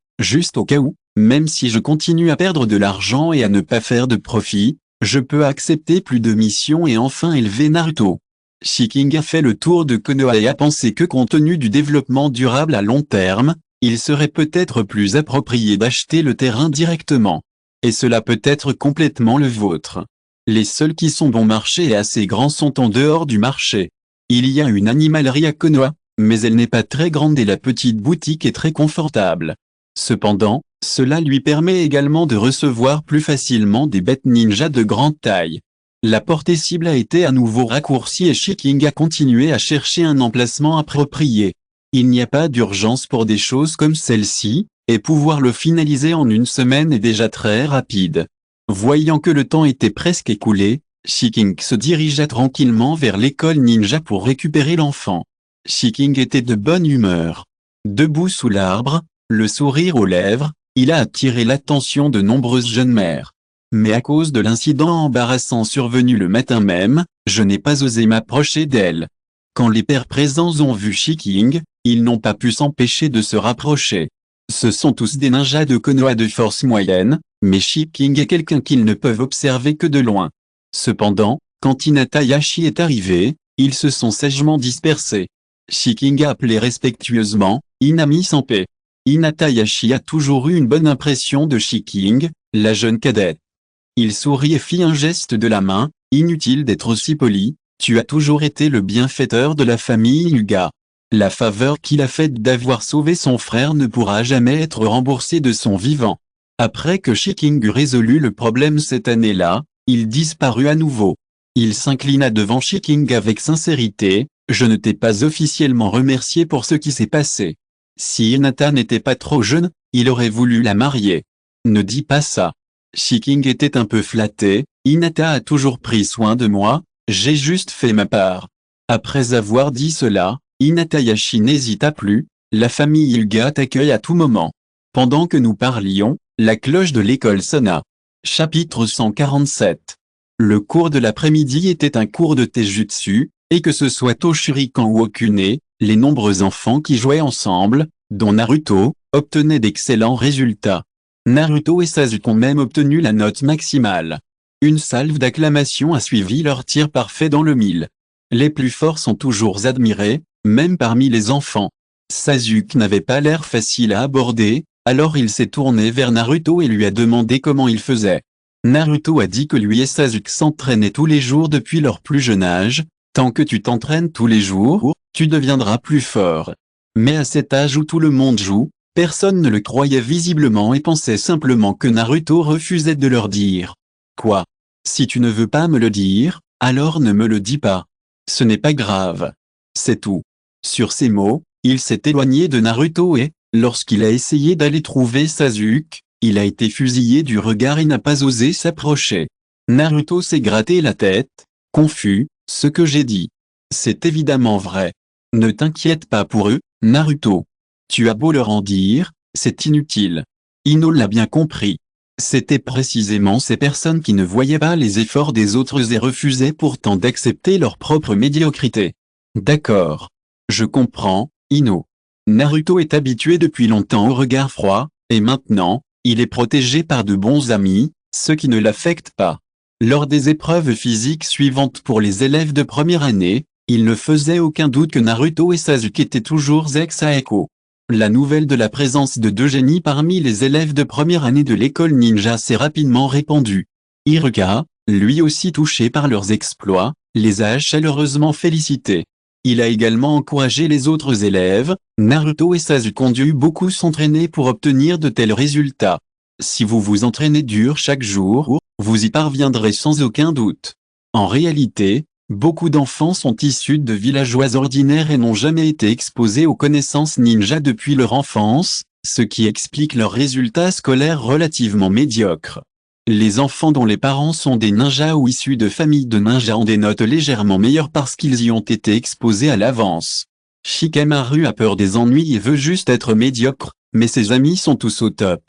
même si je continue à perdre de l'argent et à ne pas faire de profit, je peux accepter plus de missions et enfin élever Naruto. Shiking a fait le tour de Konoha et a pensé que compte tenu du développement durable à long terme, il serait peut-être plus approprié d'acheter le terrain directement. Et cela peut être complètement le vôtre. Les seuls qui sont bon marché et assez grands sont en dehors du marché. Il y a une animalerie à Konoha, mais elle n'est pas très grande et la petite boutique est très confortable. Cependant, cela lui permet également de recevoir plus facilement des bêtes ninja de grande taille. La portée cible a été à nouveau raccourcie et Shiking a continué à chercher un emplacement approprié. Il n'y a pas d'urgence pour des choses comme celle-ci, et pouvoir le finaliser en une semaine est déjà très rapide. Voyant que le temps était presque écoulé, Shiking se dirigea tranquillement vers l'école ninja pour récupérer l'enfant. Shiking était de bonne humeur. Debout sous l'arbre, le sourire aux lèvres, il a attiré l'attention de nombreuses jeunes mères. Mais à cause de l'incident embarrassant survenu le matin même, je n'ai pas osé m'approcher d'elle. Quand les pères présents ont vu Shiking, ils n'ont pas pu s'empêcher de se rapprocher. Ce sont tous des ninjas de Konoha de force moyenne, mais Shiking est quelqu'un qu'ils ne peuvent observer que de loin. Cependant, quand Hinata Yashi est arrivé, ils se sont sagement dispersés. Shiking a appelé respectueusement, Inami Sanpei. Hinata Yashi a toujours eu une bonne impression de Shiking, la jeune cadette. Il sourit et fit un geste de la main, inutile d'être si poli, tu as toujours été le bienfaiteur de la famille Hyuga. La faveur qu'il a faite d'avoir sauvé son frère ne pourra jamais être remboursée de son vivant. Après que Shiking eut résolu le problème cette année-là, il disparut à nouveau. Il s'inclina devant Shiking avec sincérité. « Je ne t'ai pas officiellement remercié pour ce qui s'est passé. Si Hinata n'était pas trop jeune, il aurait voulu la marier. Ne dis pas ça. » Shiking était un peu flatté. « Hinata a toujours pris soin de moi, j'ai juste fait ma part. » Après avoir dit cela, Hinata Yashi n'hésita plus. La famille Ilga t'accueille à tout moment. Pendant que nous parlions, la cloche de l'école sonna. Chapitre 147. Le cours de l'après-midi était un cours de taijutsu, et que ce soit au Shuriken ou au Kune, les nombreux enfants qui jouaient ensemble, dont Naruto, obtenaient d'excellents résultats. Naruto et Sasuke ont même obtenu la note maximale. Une salve d'acclamation a suivi leur tir parfait dans le mille. Les plus forts sont toujours admirés, même parmi les enfants. Sasuke n'avait pas l'air facile à aborder, alors il s'est tourné vers Naruto et lui a demandé comment il faisait. Naruto a dit que lui et Sasuke s'entraînaient tous les jours depuis leur plus jeune âge. Tant que tu t'entraînes tous les jours, tu deviendras plus fort. Mais à cet âge où tout le monde joue, personne ne le croyait visiblement et pensait simplement que Naruto refusait de leur dire. Quoi? Si tu ne veux pas me le dire, alors ne me le dis pas. Ce n'est pas grave. C'est tout. Sur ces mots, il s'est éloigné de Naruto et, lorsqu'il a essayé d'aller trouver Sasuke, il a été fusillé du regard et n'a pas osé s'approcher. Naruto s'est gratté la tête, confus. Ce que j'ai dit, c'est évidemment vrai. Ne t'inquiète pas pour eux, Naruto. Tu as beau leur en dire, c'est inutile. Ino l'a bien compris. C'était précisément ces personnes qui ne voyaient pas les efforts des autres et refusaient pourtant d'accepter leur propre médiocrité. D'accord. Je comprends, Ino. Naruto est habitué depuis longtemps au regard froid, et maintenant, il est protégé par de bons amis, ce qui ne l'affecte pas. Lors des épreuves physiques suivantes pour les élèves de première année, il ne faisait aucun doute que Naruto et Sasuke étaient toujours ex-aequo. La nouvelle de la présence de deux génies parmi les élèves de première année de l'école ninja s'est rapidement répandue. Iruka, lui aussi touché par leurs exploits, les a chaleureusement félicités. Il a également encouragé les autres élèves. Naruto et Sasuke ont dû beaucoup s'entraîner pour obtenir de tels résultats. Si vous vous entraînez dur chaque jour, vous y parviendrez sans aucun doute. En réalité, beaucoup d'enfants sont issus de villageois ordinaires et n'ont jamais été exposés aux connaissances ninja depuis leur enfance, ce qui explique leurs résultats scolaires relativement médiocres. Les enfants dont les parents sont des ninjas ou issus de familles de ninjas ont des notes légèrement meilleures parce qu'ils y ont été exposés à l'avance. Shikamaru a peur des ennuis et veut juste être médiocre, mais ses amis sont tous au top.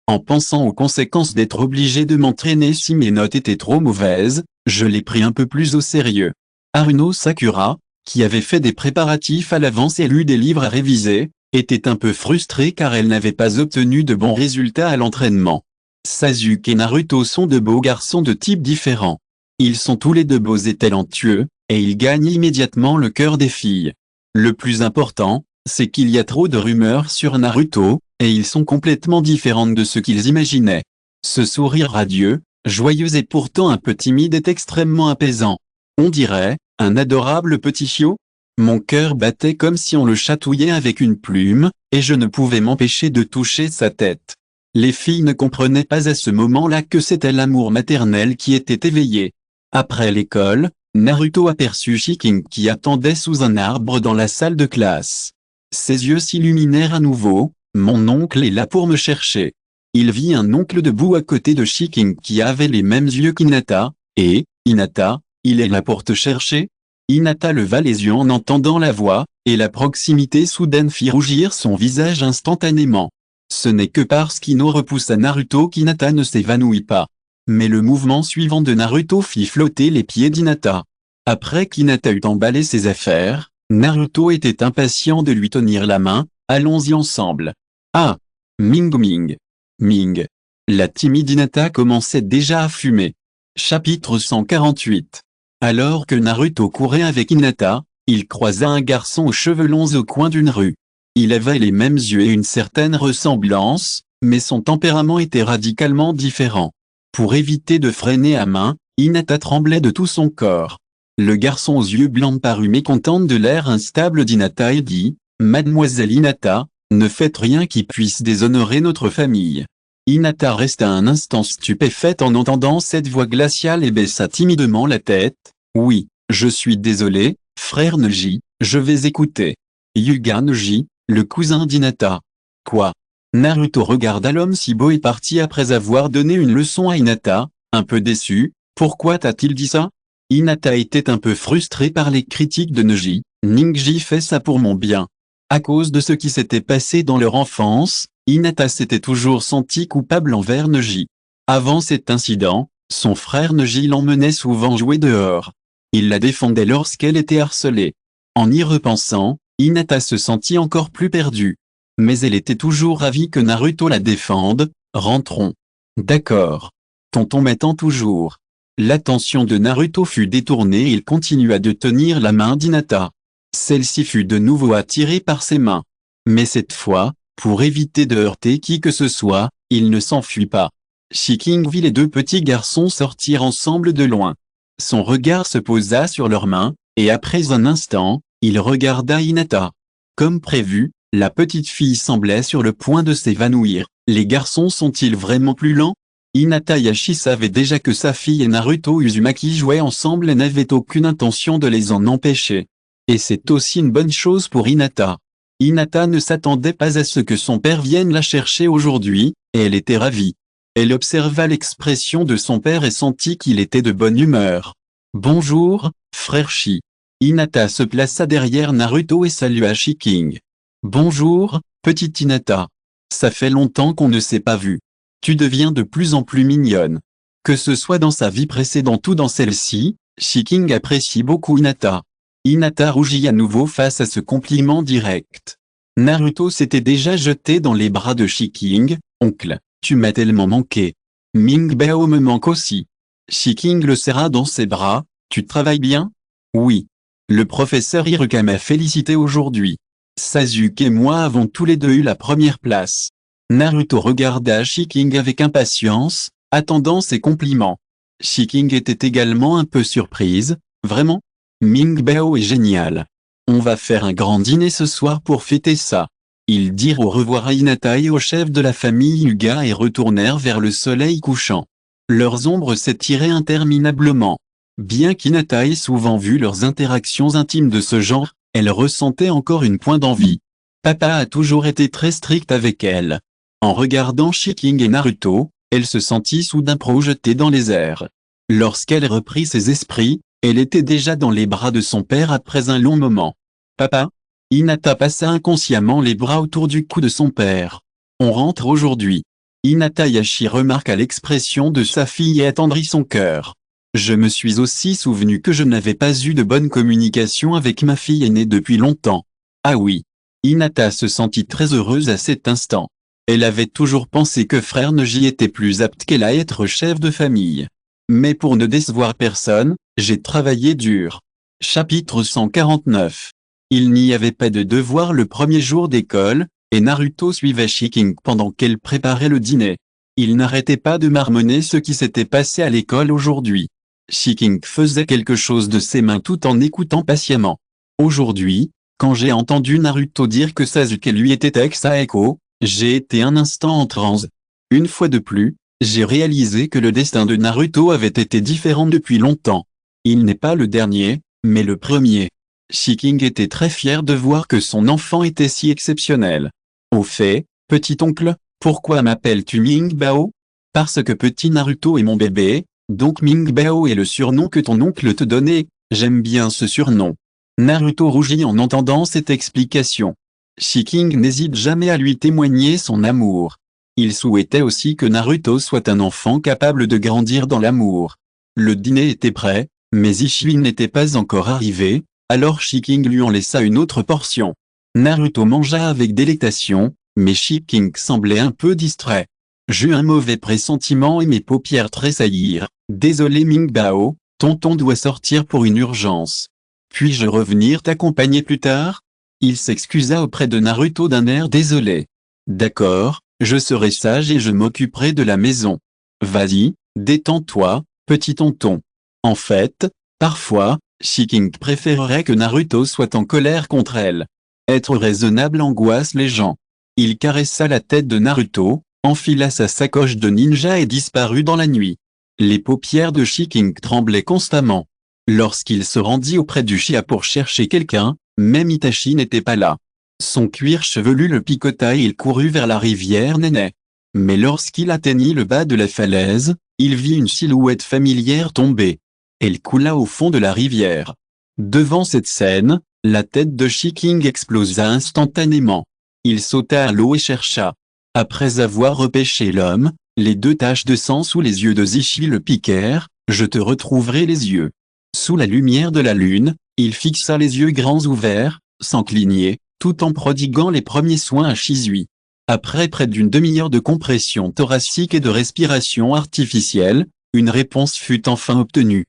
En pensant aux conséquences d'être obligé de m'entraîner si mes notes étaient trop mauvaises, je l'ai pris un peu plus au sérieux. Haruno Sakura, qui avait fait des préparatifs à l'avance et lu des livres à réviser, était un peu frustrée car elle n'avait pas obtenu de bons résultats à l'entraînement. Sasuke et Naruto sont de beaux garçons de types différents. Ils sont tous les deux beaux et talentueux, et ils gagnent immédiatement le cœur des filles. Le plus important, c'est qu'il y a trop de rumeurs sur Naruto, et ils sont complètement différents de ce qu'ils imaginaient. Ce sourire radieux, joyeux et pourtant un peu timide est extrêmement apaisant. On dirait, un adorable petit chiot. Mon cœur battait comme si on le chatouillait avec une plume, et je ne pouvais m'empêcher de toucher sa tête. Les filles ne comprenaient pas à ce moment-là que c'était l'amour maternel qui était éveillé. Après l'école, Naruto aperçut Shiking qui attendait sous un arbre dans la salle de classe. Ses yeux s'illuminèrent à nouveau. Mon oncle est là pour me chercher. Il vit un oncle debout à côté de Shiking qui avait les mêmes yeux qu'Hinata, et, Hinata, il est là pour te chercher? Hinata leva les yeux en entendant la voix, et la proximité soudaine fit rougir son visage instantanément. Ce n'est que parce qu'Ino repoussa Naruto qu'Hinata ne s'évanouit pas. Mais le mouvement suivant de Naruto fit flotter les pieds d'Hinata. Après qu'Hinata eut emballé ses affaires, Naruto était impatient de lui tenir la main. Allons-y ensemble. Ah! Ming Ming. Ming. La timide Hinata commençait déjà à fumer. Chapitre 148. Alors que Naruto courait avec Hinata, il croisa un garçon aux cheveux longs au coin d'une rue. Il avait les mêmes yeux et une certaine ressemblance, mais son tempérament était radicalement différent. Pour éviter de freiner à main, Hinata tremblait de tout son corps. Le garçon aux yeux blancs parut mécontent de l'air instable d'Hinata et dit, « Mademoiselle Hinata, ne faites rien qui puisse déshonorer notre famille. » Hinata resta un instant stupéfaite en entendant cette voix glaciale et baissa timidement la tête. « Oui, je suis désolé, frère Neji, je vais écouter. » Hyuga Neji, le cousin d'Hinata. « Quoi ?» Naruto regarda l'homme si beau et partit après avoir donné une leçon à Hinata, un peu déçu. « Pourquoi t'a-t-il dit ça ?» Hinata était un peu frustré par les critiques de Neji. « Ningji fait ça pour mon bien. » À cause de ce qui s'était passé dans leur enfance, Hinata s'était toujours senti coupable envers Neji. Avant cet incident, son frère Neji l'emmenait souvent jouer dehors. Il la défendait lorsqu'elle était harcelée. En y repensant, Hinata se sentit encore plus perdue. Mais elle était toujours ravie que Naruto la défende. « Rentrons. »« D'accord. Tonton m'attend toujours. » L'attention de Naruto fut détournée et il continua de tenir la main d'Hinata. Celle-ci fut de nouveau attirée par ses mains. Mais cette fois, pour éviter de heurter qui que ce soit, il ne s'enfuit pas. Shiking vit les deux petits garçons sortir ensemble de loin. Son regard se posa sur leurs mains, et après un instant, il regarda Hinata. Comme prévu, la petite fille semblait sur le point de s'évanouir. Les garçons sont-ils vraiment plus lents? Hinata Yashi savait déjà que sa fille et Naruto Uzumaki jouaient ensemble et n'avait aucune intention de les en empêcher. Et c'est aussi une bonne chose pour Hinata. Hinata ne s'attendait pas à ce que son père vienne la chercher aujourd'hui, et elle était ravie. Elle observa l'expression de son père et sentit qu'il était de bonne humeur. « Bonjour, frère Shi. » Hinata se plaça derrière Naruto et salua Shiking. « Bonjour, petite Hinata. Ça fait longtemps qu'on ne s'est pas vu. Tu deviens de plus en plus mignonne. » Que ce soit dans sa vie précédente ou dans celle-ci, Shiking apprécie beaucoup Hinata. Hinata rougit à nouveau face à ce compliment direct. Naruto s'était déjà jeté dans les bras de Shiking. « Oncle, tu m'as tellement manqué. Mingbao me manque aussi. » Shiking le serra dans ses bras. « Tu travailles bien? » « Oui. Le professeur Iruka m'a félicité aujourd'hui. Sasuke et moi avons tous les deux eu la première place. » Naruto regarda Shiking avec impatience, attendant ses compliments. Shiking était également un peu surprise. « Vraiment? Mingbao est génial. On va faire un grand dîner ce soir pour fêter ça. » Ils dirent au revoir à Hinata et au chef de la famille Hyuga et retournèrent vers le soleil couchant. Leurs ombres s'étiraient interminablement. Bien qu'Hinata ait souvent vu leurs interactions intimes de ce genre, elle ressentait encore une pointe d'envie. Papa a toujours été très strict avec elle. En regardant Shiking et Naruto, elle se sentit soudain projetée dans les airs. Lorsqu'elle reprit ses esprits, elle était déjà dans les bras de son père après un long moment. « Papa ?» Hinata passa inconsciemment les bras autour du cou de son père. « On rentre aujourd'hui. » Hinata Yashi remarqua l'expression de sa fille et attendrit son cœur. « Je me suis aussi souvenu que je n'avais pas eu de bonne communication avec ma fille aînée depuis longtemps. » Ah oui. Hinata se sentit très heureuse à cet instant. Elle avait toujours pensé que frère Neji était plus apte qu'elle à être chef de famille. Mais pour ne décevoir personne, j'ai travaillé dur. Chapitre 149. Il n'y avait pas de devoir le premier jour d'école, et Naruto suivait Shiking pendant qu'elle préparait le dîner. Il n'arrêtait pas de marmonner ce qui s'était passé à l'école aujourd'hui. Shiking faisait quelque chose de ses mains tout en écoutant patiemment. Aujourd'hui, quand j'ai entendu Naruto dire que Sasuke lui était ex-aequo, j'ai été un instant en transe. Une fois de plus, j'ai réalisé que le destin de Naruto avait été différent depuis longtemps. Il n'est pas le dernier, mais le premier. Shiking était très fier de voir que son enfant était si exceptionnel. Au fait, petit oncle, pourquoi m'appelles-tu Mingbao? Parce que petit Naruto est mon bébé, donc Mingbao est le surnom que ton oncle te donnait, j'aime bien ce surnom. Naruto rougit en entendant cette explication. Shiking n'hésite jamais à lui témoigner son amour. Il souhaitait aussi que Naruto soit un enfant capable de grandir dans l'amour. Le dîner était prêt, mais Ishin n'était pas encore arrivé, alors Shiking lui en laissa une autre portion. Naruto mangea avec délectation, mais Shiking semblait un peu distrait. J'eus un mauvais pressentiment et mes paupières tressaillirent. Désolé Mingbao, tonton doit sortir pour une urgence. Puis-je revenir t'accompagner plus tard? Il s'excusa auprès de Naruto d'un air désolé. D'accord, je serai sage et je m'occuperai de la maison. Vas-y, détends-toi, petit tonton. En fait, parfois, Shiking préférerait que Naruto soit en colère contre elle. Être raisonnable angoisse les gens. Il caressa la tête de Naruto, enfila sa sacoche de ninja et disparut dans la nuit. Les paupières de Shiking tremblaient constamment. Lorsqu'il se rendit auprès du Chia pour chercher quelqu'un, même Itachi n'était pas là. Son cuir chevelu le picota et il courut vers la rivière Nene. Mais lorsqu'il atteignit le bas de la falaise, il vit une silhouette familière tomber. Elle coula au fond de la rivière. Devant cette scène, la tête de Shiking explosa instantanément. Il sauta à l'eau et chercha. Après avoir repêché l'homme, les 2 taches de sang sous les yeux de Zishi le piquèrent. Je te retrouverai les yeux. Sous la lumière de la lune, il fixa les yeux grands ouverts, sans cligner, tout en prodiguant les premiers soins à Shisui. Après près d'une demi-heure de compression thoracique et de respiration artificielle, une réponse fut enfin obtenue.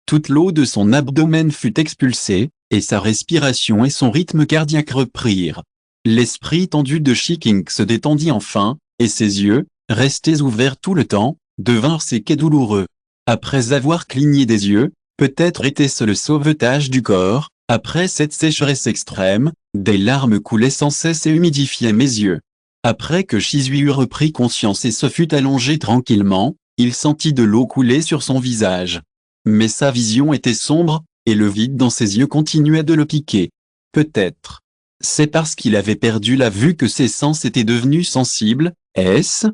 Toute l'eau de son abdomen fut expulsée, et sa respiration et son rythme cardiaque reprirent. L'esprit tendu de Shiking se détendit enfin, et ses yeux, restés ouverts tout le temps, devinrent secs et douloureux. Après avoir cligné des yeux, peut-être était-ce le sauvetage du corps, après cette sécheresse extrême, des larmes coulaient sans cesse et humidifiaient mes yeux. Après que Shisui eut repris conscience et se fut allongé tranquillement, il sentit de l'eau couler sur son visage. Mais sa vision était sombre, et le vide dans ses yeux continuait de le piquer. Peut-être. C'est parce qu'il avait perdu la vue que ses sens étaient devenus sensibles, est-ce?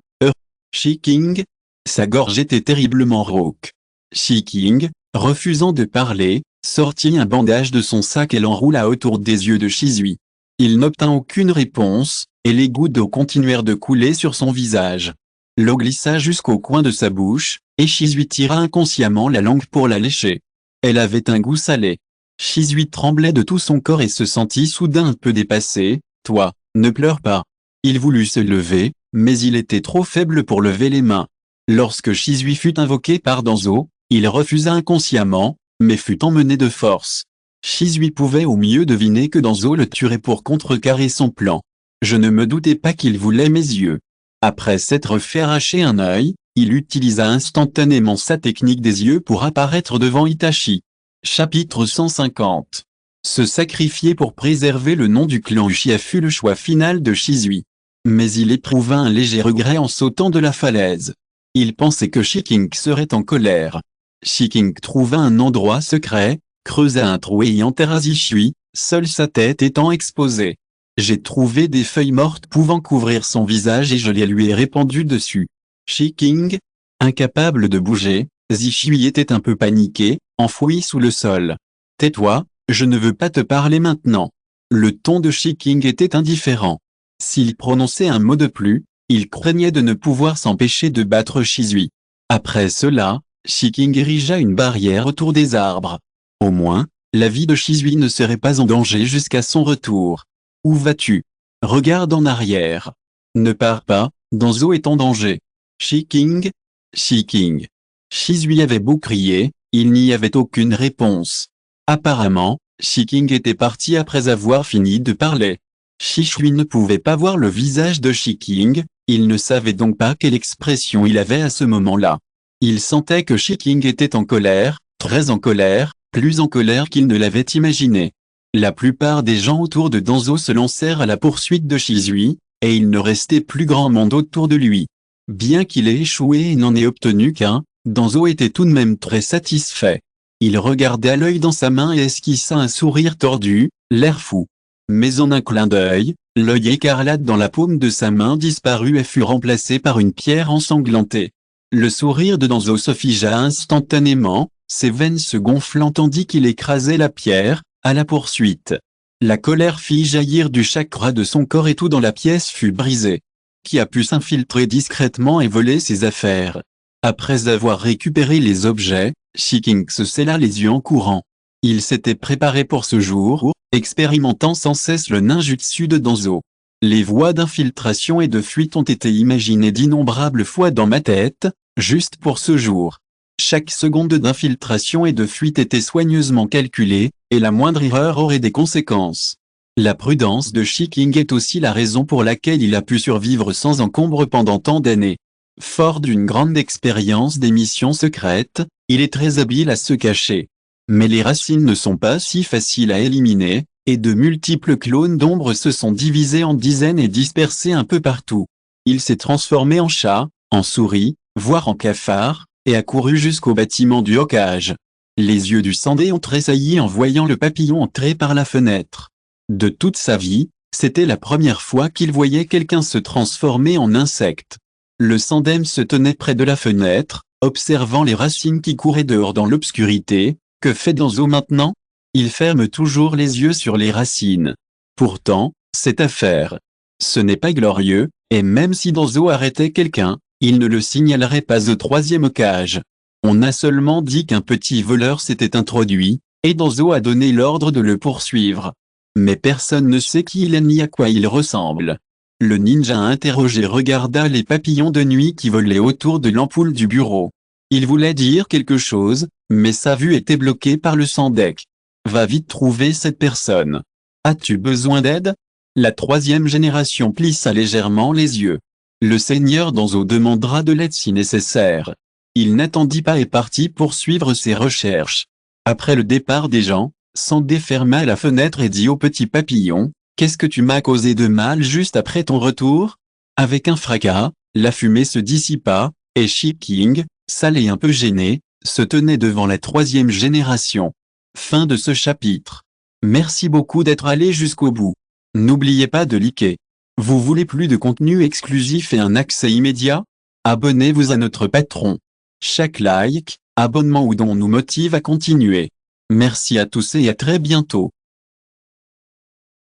Shiking. Sa gorge était terriblement rauque. Shiking, refusant de parler, sortit un bandage de son sac et l'enroula autour des yeux de Shisui. Il n'obtint aucune réponse, et les gouttes d'eau continuèrent de couler sur son visage. L'eau glissa jusqu'au coin de sa bouche, et Shisui tira inconsciemment la langue pour la lécher. Elle avait un goût salé. Shisui tremblait de tout son corps et se sentit soudain un peu dépassé. « Toi, ne pleure pas. » Il voulut se lever, mais il était trop faible pour lever les mains. Lorsque Shisui fut invoqué par Danzo, il refusa inconsciemment, mais fut emmené de force. Shisui pouvait au mieux deviner que Danzo le tuerait pour contrecarrer son plan. Je ne me doutais pas qu'il voulait mes yeux. Après s'être fait arracher un œil, il utilisa instantanément sa technique des yeux pour apparaître devant Itachi. Chapitre 150. Se sacrifier pour préserver le nom du clan Uchiha fut le choix final de Shisui. Mais il éprouva un léger regret en sautant de la falaise. Il pensait que Shiking serait en colère. Shiking trouva un endroit secret, creusa un trou et y enterra Shisui, seule sa tête étant exposée. J'ai trouvé des feuilles mortes pouvant couvrir son visage et je les lui ai répandues dessus. Shiking, incapable de bouger, Shisui était un peu paniqué, enfoui sous le sol. Tais-toi, je ne veux pas te parler maintenant. Le ton de Shiking était indifférent. S'il prononçait un mot de plus, il craignait de ne pouvoir s'empêcher de battre Shisui. Après cela, Shiking érigea une barrière autour des arbres. Au moins, la vie de Shisui ne serait pas en danger jusqu'à son retour. Où vas-tu? Regarde en arrière. Ne pars pas, Danzo est en danger. Shiking. Shisui avait beau crier, il n'y avait aucune réponse. Apparemment, Shiking était parti après avoir fini de parler. Shisui ne pouvait pas voir le visage de Shiking, il ne savait donc pas quelle expression il avait à ce moment-là. Il sentait que Shiking était en colère, très en colère, plus en colère qu'il ne l'avait imaginé. La plupart des gens autour de Danzo se lancèrent à la poursuite de Shisui, et il ne restait plus grand monde autour de lui. Bien qu'il ait échoué et n'en ait obtenu qu'un, Danzo était tout de même très satisfait. Il regardait à l'œil dans sa main et esquissa un sourire tordu, l'air fou. Mais en un clin d'œil, l'œil écarlate dans la paume de sa main disparut et fut remplacé par une pierre ensanglantée. Le sourire de Danzo se figea instantanément, ses veines se gonflant tandis qu'il écrasait la pierre, à la poursuite. La colère fit jaillir du chakra de son corps et tout dans la pièce fut brisé. Qui a pu s'infiltrer discrètement et voler ses affaires? Après avoir récupéré les objets, Shiking se scella les yeux en courant. Il s'était préparé pour ce jour, expérimentant sans cesse le ninjutsu de Danzo. Les voies d'infiltration et de fuite ont été imaginées d'innombrables fois dans ma tête, juste pour ce jour. Chaque seconde d'infiltration et de fuite était soigneusement calculée, et la moindre erreur aurait des conséquences. La prudence de Shiking est aussi la raison pour laquelle il a pu survivre sans encombre pendant tant d'années. Fort d'une grande expérience des missions secrètes, Il est très habile à se cacher. Mais les racines ne sont pas si faciles à éliminer, et de multiples clones d'ombre se sont divisés en dizaines et dispersés un peu partout. Il s'est transformé en chat, en souris, voire en cafard, et a couru jusqu'au bâtiment du Hokage. Les yeux du Sandé ont tressailli en voyant le papillon entrer par la fenêtre. De toute sa vie, c'était la première fois qu'il voyait quelqu'un se transformer en insecte. Le Sandem se tenait près de la fenêtre, observant les racines qui couraient dehors dans l'obscurité. Que fait Danzo maintenant? Il ferme toujours les yeux sur les racines. Pourtant, cette affaire, ce n'est pas glorieux, et même si Danzo arrêtait quelqu'un, il ne le signalerait pas au troisième Hokage. On a seulement dit qu'un petit voleur s'était introduit, et Danzo a donné l'ordre de le poursuivre. Mais personne ne sait qui il est ni à quoi il ressemble. Le ninja interrogé regarda les papillons de nuit qui volaient autour de l'ampoule du bureau. Il voulait dire quelque chose, mais sa vue était bloquée par le Sandek. Va vite trouver cette personne. As-tu besoin d'aide? La troisième génération plissa légèrement les yeux. Le seigneur Danzo demandera de l'aide si nécessaire. Il n'attendit pas et partit poursuivre ses recherches. Après le départ des gens, Sandé ferma la fenêtre et dit au petit papillon, « Qu'est-ce que tu m'as causé de mal juste après ton retour ?» Avec un fracas, la fumée se dissipa, et Shi-King, sale et un peu gêné, se tenait devant la troisième génération. Fin de ce chapitre. Merci beaucoup d'être allé jusqu'au bout. N'oubliez pas de liker. Vous voulez plus de contenu exclusif et un accès immédiat? Abonnez-vous à notre Patreon. Chaque like, abonnement ou don nous motive à continuer. Merci à tous et à très bientôt.